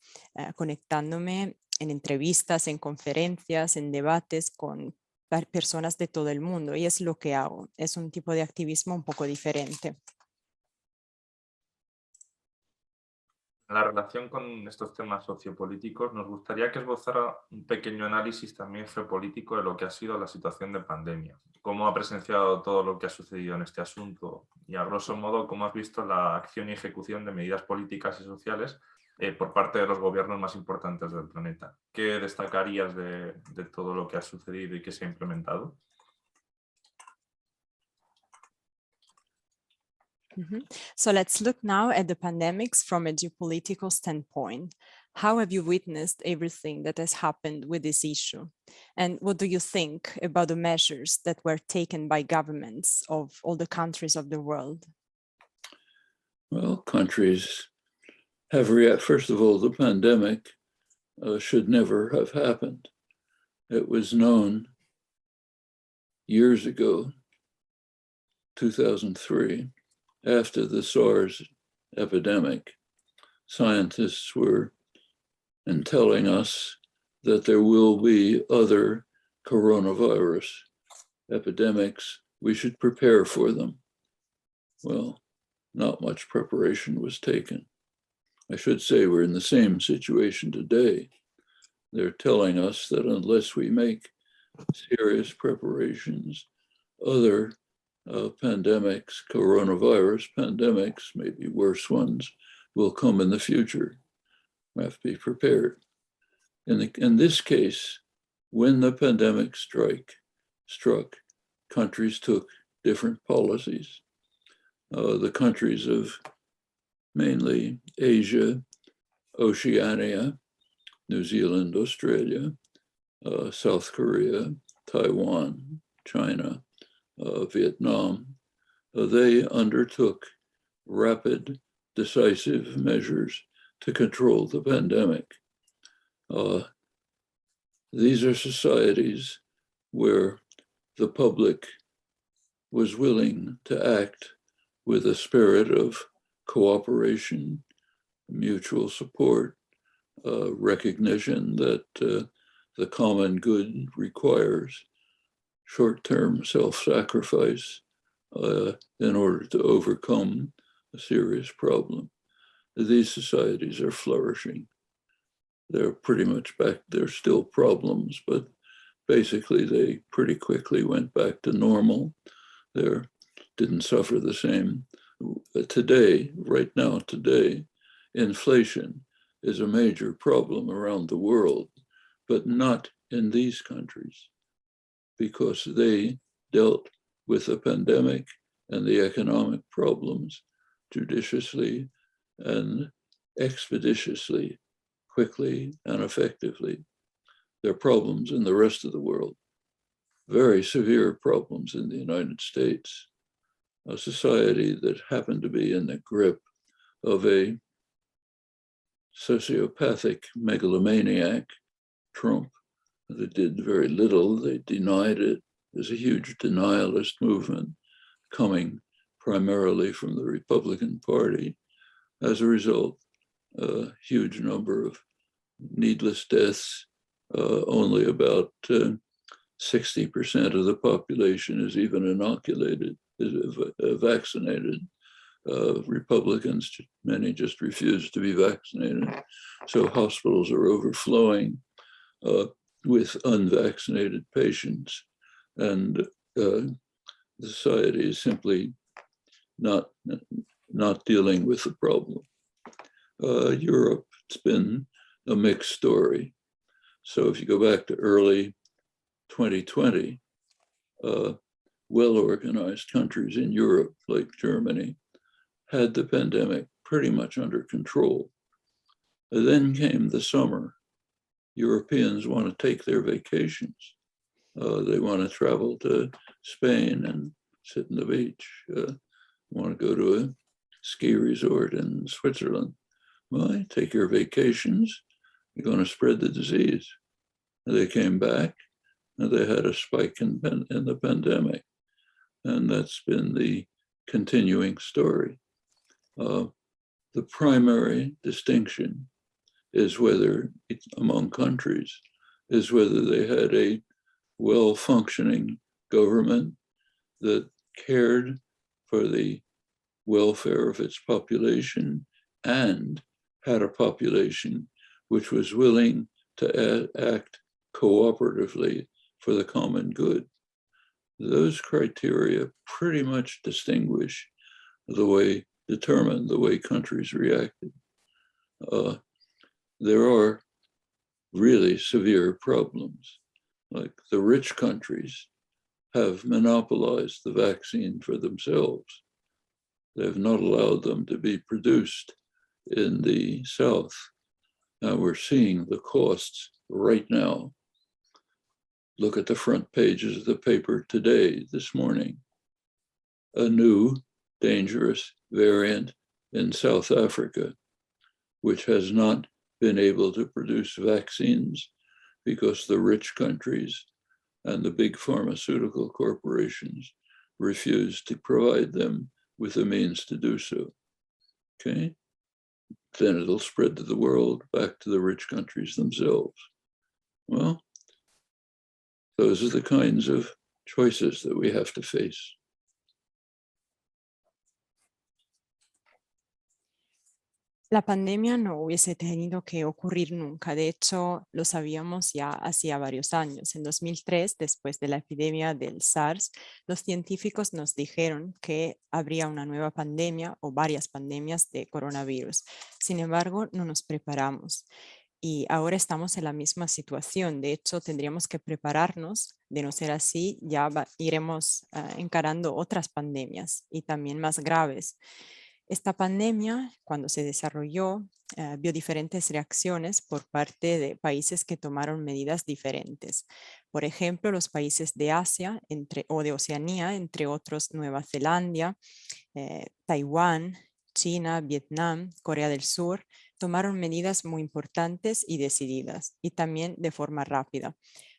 conectándome en entrevistas, en conferencias, en debates con personas de todo el mundo, y es lo que hago. Es un tipo de activismo un poco diferente. En la relación con estos temas sociopolíticos, nos gustaría que esbozara un pequeño análisis también geopolítico de lo que ha sido la situación de pandemia. ¿Cómo ha presenciado todo lo que ha sucedido en este asunto? Y a grosso modo, ¿cómo has visto la acción y ejecución de medidas políticas y sociales por parte de los gobiernos más importantes del planeta? ¿Qué destacarías de todo lo que ha sucedido y que se ha implementado? So let's look now at the pandemics from a geopolitical standpoint. How have you witnessed everything that has happened with this issue? And what do you think about the measures that were taken by governments of all the countries of the world? Well, countries have first of all, the pandemic should never have happened. It was known years ago, 2003, after the SARS epidemic. Scientists were telling us that there will be other coronavirus epidemics. We should prepare for them. Well, not much preparation was taken. I should say we're in the same situation today. They're telling us that unless we make serious preparations, other pandemics, coronavirus pandemics, maybe worse ones, will come in the future. We have to be prepared. In this case, when the pandemic struck, countries took different policies. The countries of mainly Asia, Oceania, New Zealand, Australia, South Korea, Taiwan, China, Vietnam, they undertook rapid, decisive measures to control the pandemic. These are societies where the public was willing to act with a spirit of cooperation, mutual support, recognition that the common good requires short-term self-sacrifice in order to overcome a serious problem. These societies are flourishing. They're pretty much back, there's still problems, but basically they pretty quickly went back to normal. They didn't suffer the same. Today, right now, inflation is a major problem around the world, but not in these countries, because they dealt with the pandemic and the economic problems judiciously and expeditiously, quickly and effectively. There are problems in the rest of the world, very severe problems in the United States, a society that happened to be in the grip of a sociopathic megalomaniac, Trump, that did very little. They denied it. There's a huge denialist movement coming primarily from the Republican Party. As a result, a huge number of needless deaths. Only about 60% of the population is even inoculated, is vaccinated. Republicans, many just refuse to be vaccinated. So hospitals are overflowing with unvaccinated patients, and society is simply not dealing with the problem. Europe, it's been a mixed story. So if you go back to early 2020, well-organized countries in Europe, like Germany, had the pandemic pretty much under control. Then came the summer. Europeans want to take their vacations. They want to travel to Spain and sit on the beach, want to go to a ski resort in Switzerland. Well, take your vacations, you're going to spread the disease. And they came back and they had a spike in the pandemic. And that's been the continuing story. The primary distinction is whether among countries is whether they had a well-functioning government that cared for the welfare of its population and had a population which was willing to act cooperatively for the common good. Those criteria pretty much determine the way countries reacted. There are really severe problems. Like the rich countries have monopolized the vaccine for themselves. They have not allowed them to be produced in the South. Now we're seeing the costs right now. Look at the front pages of the paper today, this morning. A new dangerous variant in South Africa, which has not been able to produce vaccines because the rich countries and the big pharmaceutical corporations refuse to provide them with the means to do so. Okay? Then it'll spread to the world, back to the rich countries themselves. Well, those are the kinds of choices that we have to face. La pandemia no hubiese tenido que ocurrir nunca. De hecho, lo sabíamos ya hacía varios años. En 2003, después de la epidemia del SARS, los científicos nos dijeron que habría una nueva pandemia o varias pandemias de coronavirus. Sin embargo, no nos preparamos. Y ahora estamos en la misma situación. De hecho, tendríamos que prepararnos. De no ser así, ya iremos encarando otras pandemias y también más graves. Esta pandemia, cuando se desarrolló, vio diferentes reacciones por parte de países que tomaron medidas diferentes. Por ejemplo, los países de Asia o de Oceanía, entre otros Nueva Zelanda, Taiwán, China, Vietnam, Corea del Sur, tomaron medidas muy importantes y decididas, y también de forma rápida,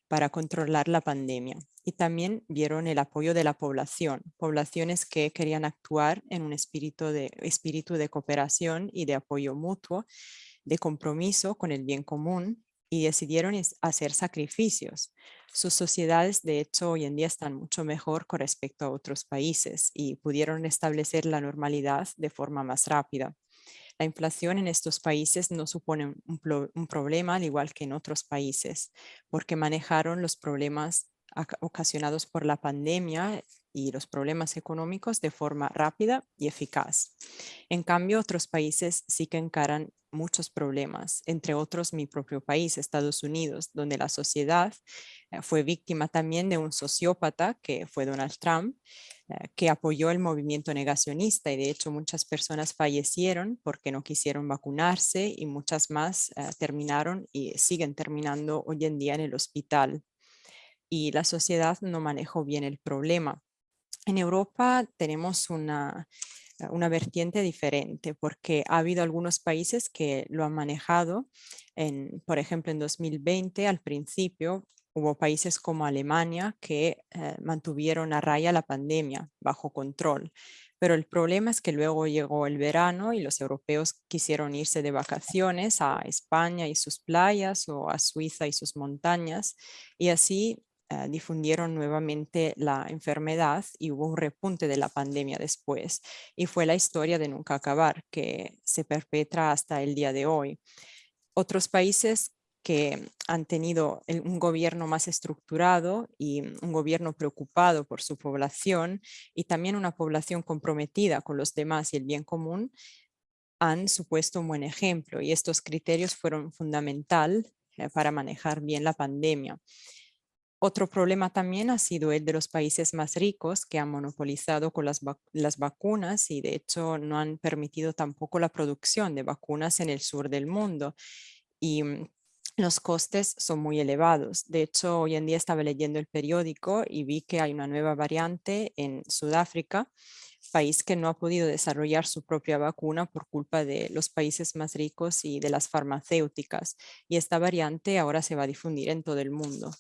para controlar la pandemia. Y también vieron el apoyo de la población, poblaciones que querían actuar en un espíritu de cooperación y de apoyo mutuo, de compromiso con el bien común, y decidieron hacer sacrificios. Sus sociedades, de hecho, hoy en día están mucho mejor con respecto a otros países y pudieron establecer la normalidad de forma más rápida. La inflación en estos países no supone un problema, al igual que en otros países, porque manejaron los problemas ocasionados por la pandemia y los problemas económicos de forma rápida y eficaz. En cambio, otros países sí que encaran muchos problemas, entre otros mi propio país, Estados Unidos, donde la sociedad fue víctima también de un sociópata que fue Donald Trump, que apoyó el movimiento negacionista, y de hecho muchas personas fallecieron porque no quisieron vacunarse y muchas más terminaron y siguen terminando hoy en día en el hospital. Y la sociedad no manejó bien el problema. En Europa tenemos una vertiente diferente, porque ha habido algunos países que lo han manejado. Por ejemplo, en 2020, al principio, hubo países como Alemania que mantuvieron a raya la pandemia bajo control. Pero el problema es que luego llegó el verano y los europeos quisieron irse de vacaciones a España y sus playas, o a Suiza y sus montañas, y así difundieron nuevamente la enfermedad y hubo un repunte de la pandemia después. Y fue la historia de nunca acabar, que se perpetra hasta el día de hoy. Otros países que han tenido un gobierno más estructurado y un gobierno preocupado por su población, y también una población comprometida con los demás y el bien común, han supuesto un buen ejemplo, y estos criterios fueron fundamentales para manejar bien la pandemia. Otro problema también ha sido el de los países más ricos que han monopolizado con las vacunas y de hecho no han permitido tampoco la producción de vacunas en el sur del mundo. Y los costes son muy elevados. De hecho, hoy en día estaba leyendo el periódico y vi que hay una nueva variante en Sudáfrica, país que no ha podido desarrollar su propia vacuna por culpa de los países más ricos y de las farmacéuticas. Y esta variante ahora se va a difundir en todo el mundo.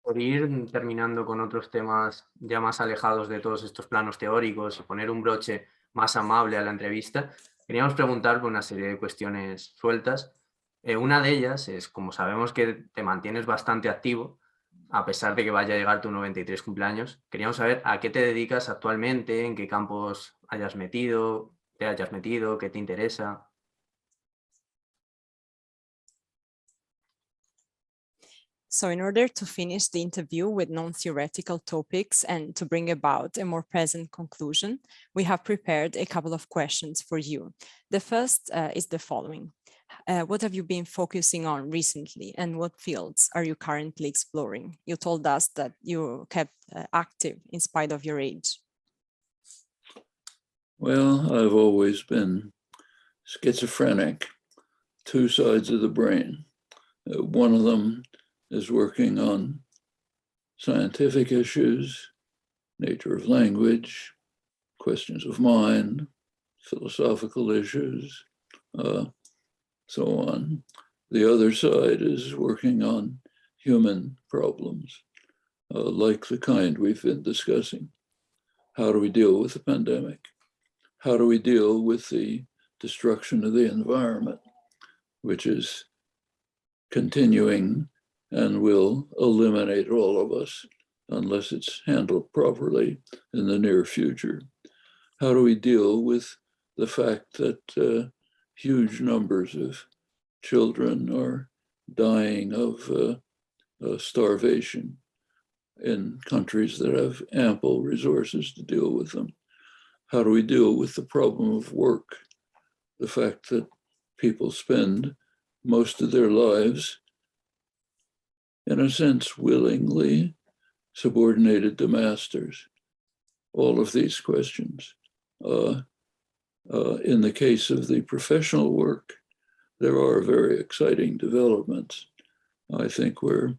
Por ir terminando con otros temas ya más alejados de todos estos planos teóricos y poner un broche más amable a la entrevista, queríamos preguntar por una serie de cuestiones sueltas. Una de ellas es, como sabemos que te mantienes bastante activo, a pesar de que vaya a llegar tu 93 cumpleaños, queríamos saber a qué te dedicas actualmente, en qué campos te hayas metido, qué te interesa. So in order to finish the interview with non-theoretical topics and to bring about a more present conclusion, we have prepared a couple of questions for you. The first is the following. What have you been focusing on recently and what fields are you currently exploring? You told us that you kept active in spite of your age. Well, I've always been schizophrenic, two sides of the brain. One of them is working on scientific issues, nature of language, questions of mind, philosophical issues, so on. The other side is working on human problems, like the kind we've been discussing. How do we deal with the pandemic? How do we deal with the destruction of the environment, which is continuing and will eliminate all of us unless it's handled properly in the near future? How do we deal with the fact that huge numbers of children are dying of starvation in countries that have ample resources to deal with them? How do we deal with the problem of work? The fact that people spend most of their lives, in a sense, willingly subordinated to masters. All of these questions. In the case of the professional work, there are very exciting developments. I think we're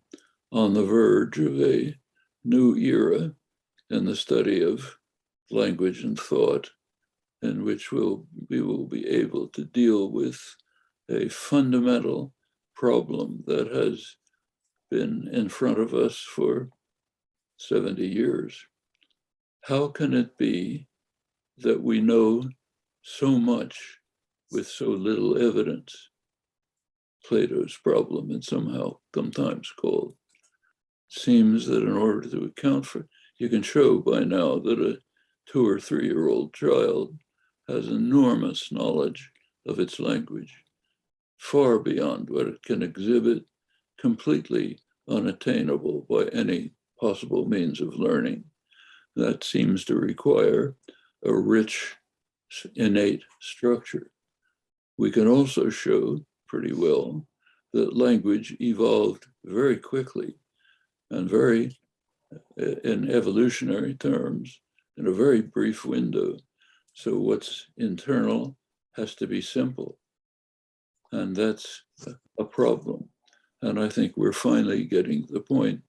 on the verge of a new era in the study of language and thought, in which we will be able to deal with a fundamental problem that has been in front of us for 70 years. How can it be that we know so much with so little evidence? Plato's problem, it's sometimes called. It seems that in order to account for, you can show by now that a 2 or 3-year-old child has enormous knowledge of its language, far beyond what it can exhibit, completely unattainable by any possible means of learning. That seems to require a rich, innate structure. We can also show pretty well that language evolved very quickly and very, in evolutionary terms, in a very brief window. So what's internal has to be simple. And that's a problem. And I think we're finally getting to the point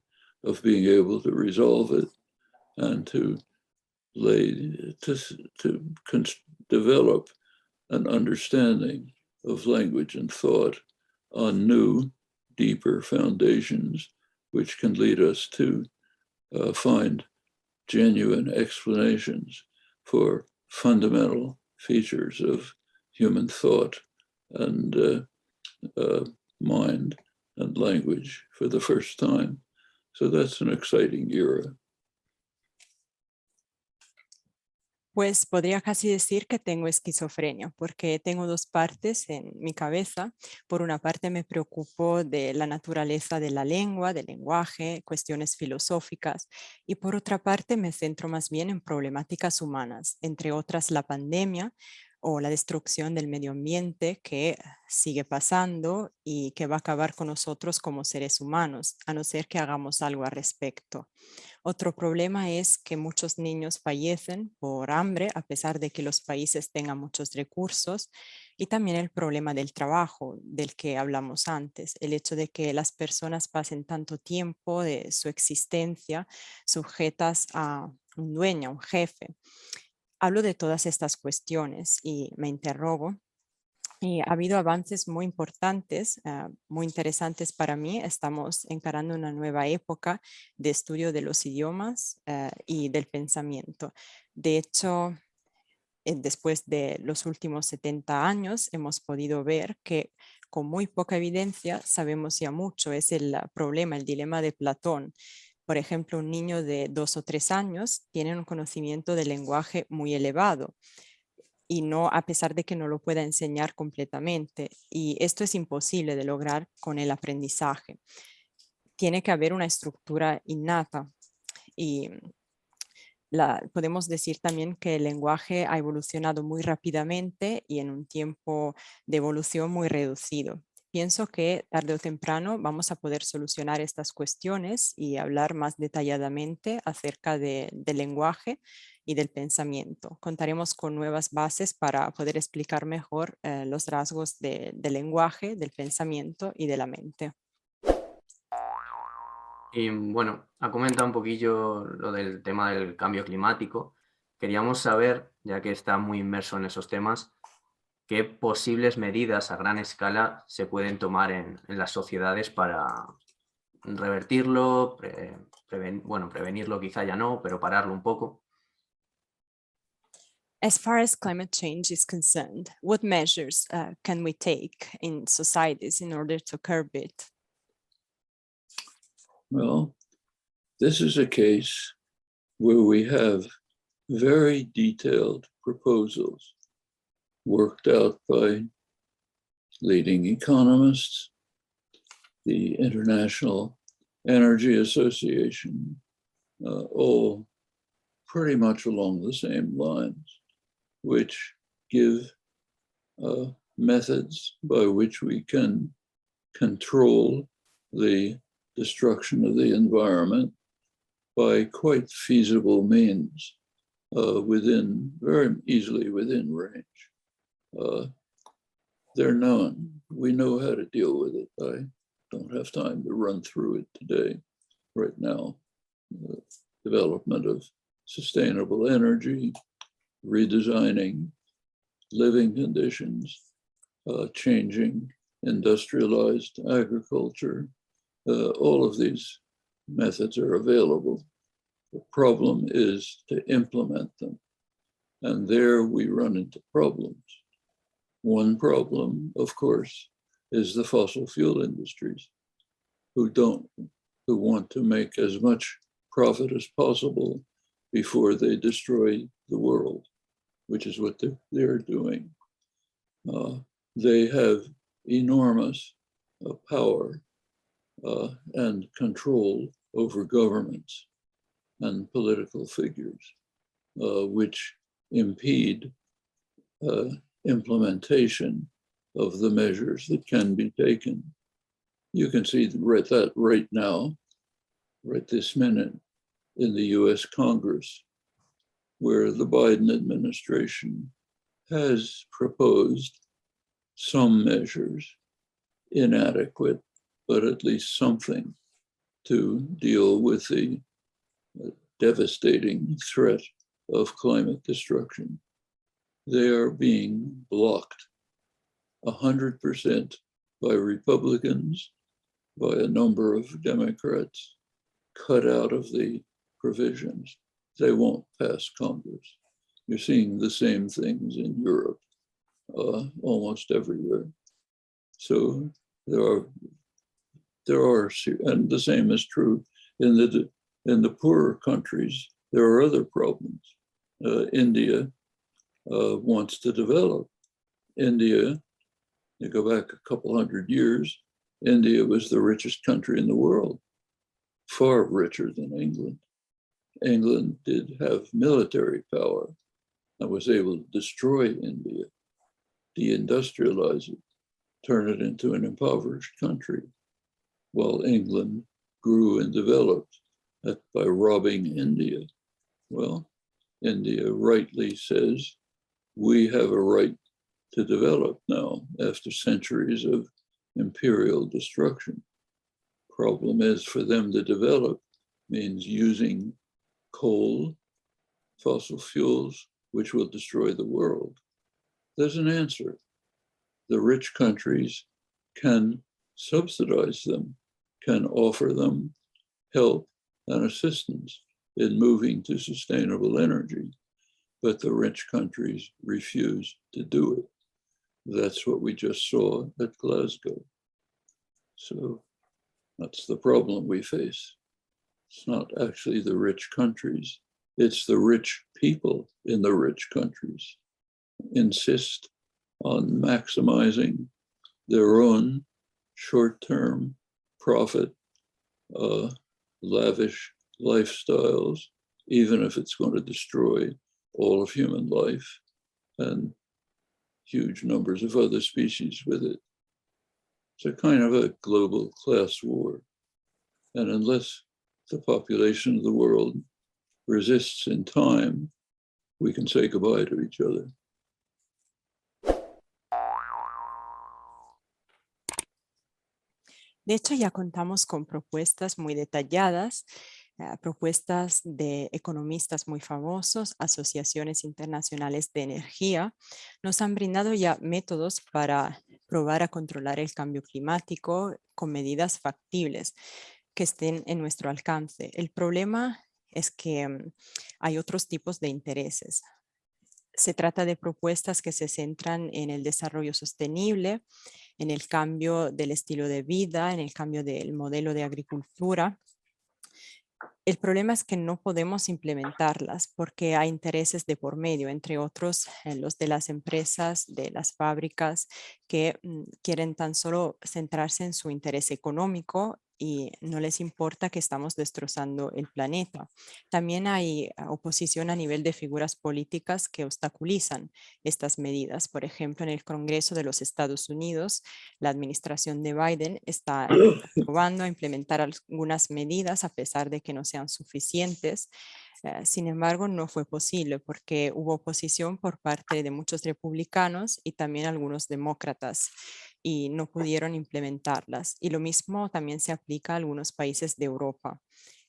of being able to resolve it and to develop an understanding of language and thought on new, deeper foundations, which can lead us to find genuine explanations for fundamental features of human thought and mind and language for the first time. So that's an exciting era. Pues podría casi decir que tengo esquizofrenia, porque tengo dos partes en mi cabeza. Por una parte me preocupo de la naturaleza de la lengua, del lenguaje, cuestiones filosóficas, y por otra parte me centro más bien en problemáticas humanas, entre otras la pandemia o la destrucción del medio ambiente que sigue pasando y que va a acabar con nosotros como seres humanos, a no ser que hagamos algo al respecto. Otro problema es que muchos niños fallecen por hambre a pesar de que los países tengan muchos recursos, y también el problema del trabajo del que hablamos antes, el hecho de que las personas pasen tanto tiempo de su existencia sujetas a un dueño, a un jefe. Hablo de todas estas cuestiones y me interrogo. Y ha habido avances muy importantes, muy interesantes para mí. Estamos encarando una nueva época de estudio de los idiomas y del pensamiento. De hecho, después de los últimos 70 años, hemos podido ver que con muy poca evidencia sabemos ya mucho. Es el problema, el dilema de Platón. Por ejemplo, un niño de 2 o 3 años tiene un conocimiento del lenguaje muy elevado, y no, a pesar de que no lo pueda enseñar completamente. Y esto es imposible de lograr con el aprendizaje. Tiene que haber una estructura innata. Y podemos decir también que el lenguaje ha evolucionado muy rápidamente y en un tiempo de evolución muy reducido. Pienso que tarde o temprano vamos a poder solucionar estas cuestiones y hablar más detalladamente acerca del lenguaje y del pensamiento. Contaremos con nuevas bases para poder explicar mejor los rasgos del lenguaje, del pensamiento y de la mente. Y bueno, ha comentado un poquillo lo del tema del cambio climático. Queríamos saber, ya que está muy inmerso en esos temas, qué posibles medidas a gran escala se pueden tomar en las sociedades para revertirlo, prevenirlo quizá ya no, pero pararlo un poco. As far as climate change is concerned, what measures can we take in societies in order to curb it? Well, this is a case where we have very detailed proposals worked out by leading economists, the International Energy Association, all pretty much along the same lines, which give methods by which we can control the destruction of the environment by quite feasible means, very easily within range. They're known. We know how to deal with it. I don't have time to run through it today. Right now, the development of sustainable energy, redesigning living conditions, changing industrialized agriculture, all of these methods are available. The problem is to implement them. And there we run into problems. One problem, of course, is the fossil fuel industries who want to make as much profit as possible before they destroy the world, which is what they're doing. They have enormous power and control over governments and political figures, which impede implementation of the measures that can be taken. You can see that right now, right this minute, in the US Congress, where the Biden administration has proposed some measures, inadequate, but at least something to deal with the devastating threat of climate destruction. They are being blocked 100% by Republicans, by a number of Democrats, cut out of the provisions. They won't pass Congress. You're seeing the same things in Europe, almost everywhere. So there are, and the same is true in the poorer countries. There are other problems. India wants to develop. India, you go back a couple hundred years, India was the richest country in the world, far richer than England. England did have military power, and was able to destroy India, deindustrialize it, turn it into an impoverished country, while England grew and developed by robbing India. Well, India rightly says, we have a right to develop now after centuries of imperial destruction. Problem is, for them to develop means using coal, fossil fuels, which will destroy the world. There's an answer. The rich countries can subsidize them, can offer them help and assistance in moving to sustainable energy, but the rich countries refuse to do it. That's what we just saw at Glasgow. So that's the problem we face. It's not actually the rich countries, it's the rich people in the rich countries insist on maximizing their own short-term profit, lavish lifestyles, even if it's going to destroy all of human life and huge numbers of other species with it. It's a kind of a global class war. And unless the population of the world resists in time, we can say goodbye to each other. De hecho, ya contamos con propuestas muy detalladas, propuestas de economistas muy famosos, asociaciones internacionales de energía. Nos han brindado ya métodos para probar a controlar el cambio climático con medidas factibles que estén en nuestro alcance. El problema es que hay otros tipos de intereses. Se trata de propuestas que se centran en el desarrollo sostenible, en el cambio del estilo de vida, en el cambio del modelo de agricultura. El problema es que no podemos implementarlas porque hay intereses de por medio, entre otros los de las empresas, de las fábricas que quieren tan solo centrarse en su interés económico y no les importa que estamos destrozando el planeta. También hay oposición a nivel de figuras políticas que obstaculizan estas medidas. Por ejemplo, en el Congreso de los Estados Unidos, la administración de Biden está probando a implementar algunas medidas a pesar de que no sean suficientes. Sin embargo, no fue posible porque hubo oposición por parte de muchos republicanos y también algunos demócratas y no pudieron implementarlas. Y lo mismo también se aplica a algunos países de Europa.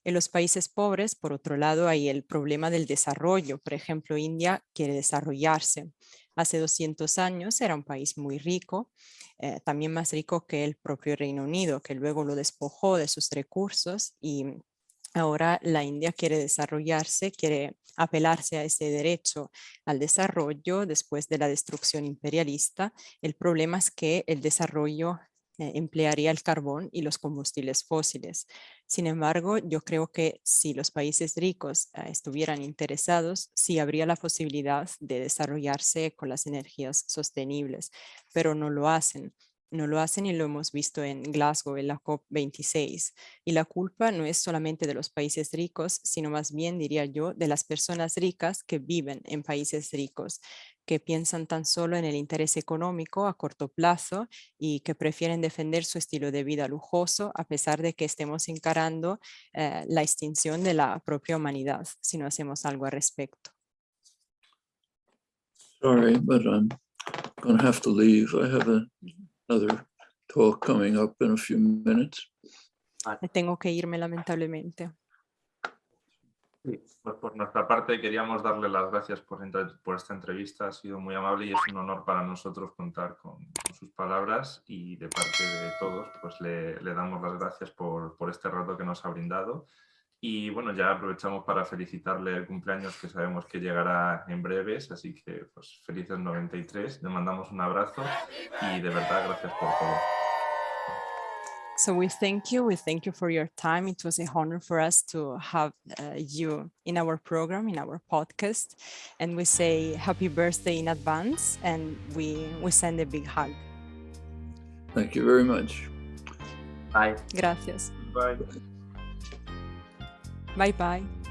En los países pobres, por otro lado, hay el problema del desarrollo. Por ejemplo, India quiere desarrollarse. Hace 200 años era un país muy rico, también más rico que el propio Reino Unido, que luego lo despojó de sus recursos y ahora la India quiere desarrollarse, quiere apelarse a ese derecho al desarrollo después de la destrucción imperialista. El problema es que el desarrollo emplearía el carbón y los combustibles fósiles. Sin embargo, yo creo que si los países ricos estuvieran interesados, sí habría la posibilidad de desarrollarse con las energías sostenibles, pero no lo hacen. No lo hacen y lo hemos visto en Glasgow, en la COP26. Y la culpa no es solamente de los países ricos, sino más bien, diría yo, de las personas ricas que viven en países ricos, que piensan tan solo en el interés económico a corto plazo y que prefieren defender su estilo de vida lujoso a pesar de que estemos encarando la extinción de la propia humanidad si no hacemos algo al respecto. Sorry, but I'm going to have to leave. I have another talk coming up in a few minutes. Tengo que irme lamentablemente. Pues por nuestra parte queríamos darle las gracias por esta entrevista, ha sido muy amable y es un honor para nosotros contar con sus palabras y de parte de todos pues le damos las gracias por este rato que nos ha brindado y bueno, ya aprovechamos para felicitarle el cumpleaños que sabemos que llegará en breves, así que pues felices 93, le mandamos un abrazo y de verdad gracias por todo. So we thank you for your time. It was a honor for us to have you in our program, in our podcast. And we say happy birthday in advance and we send a big hug. Thank you very much. Bye. Gracias. Bye. Bye bye.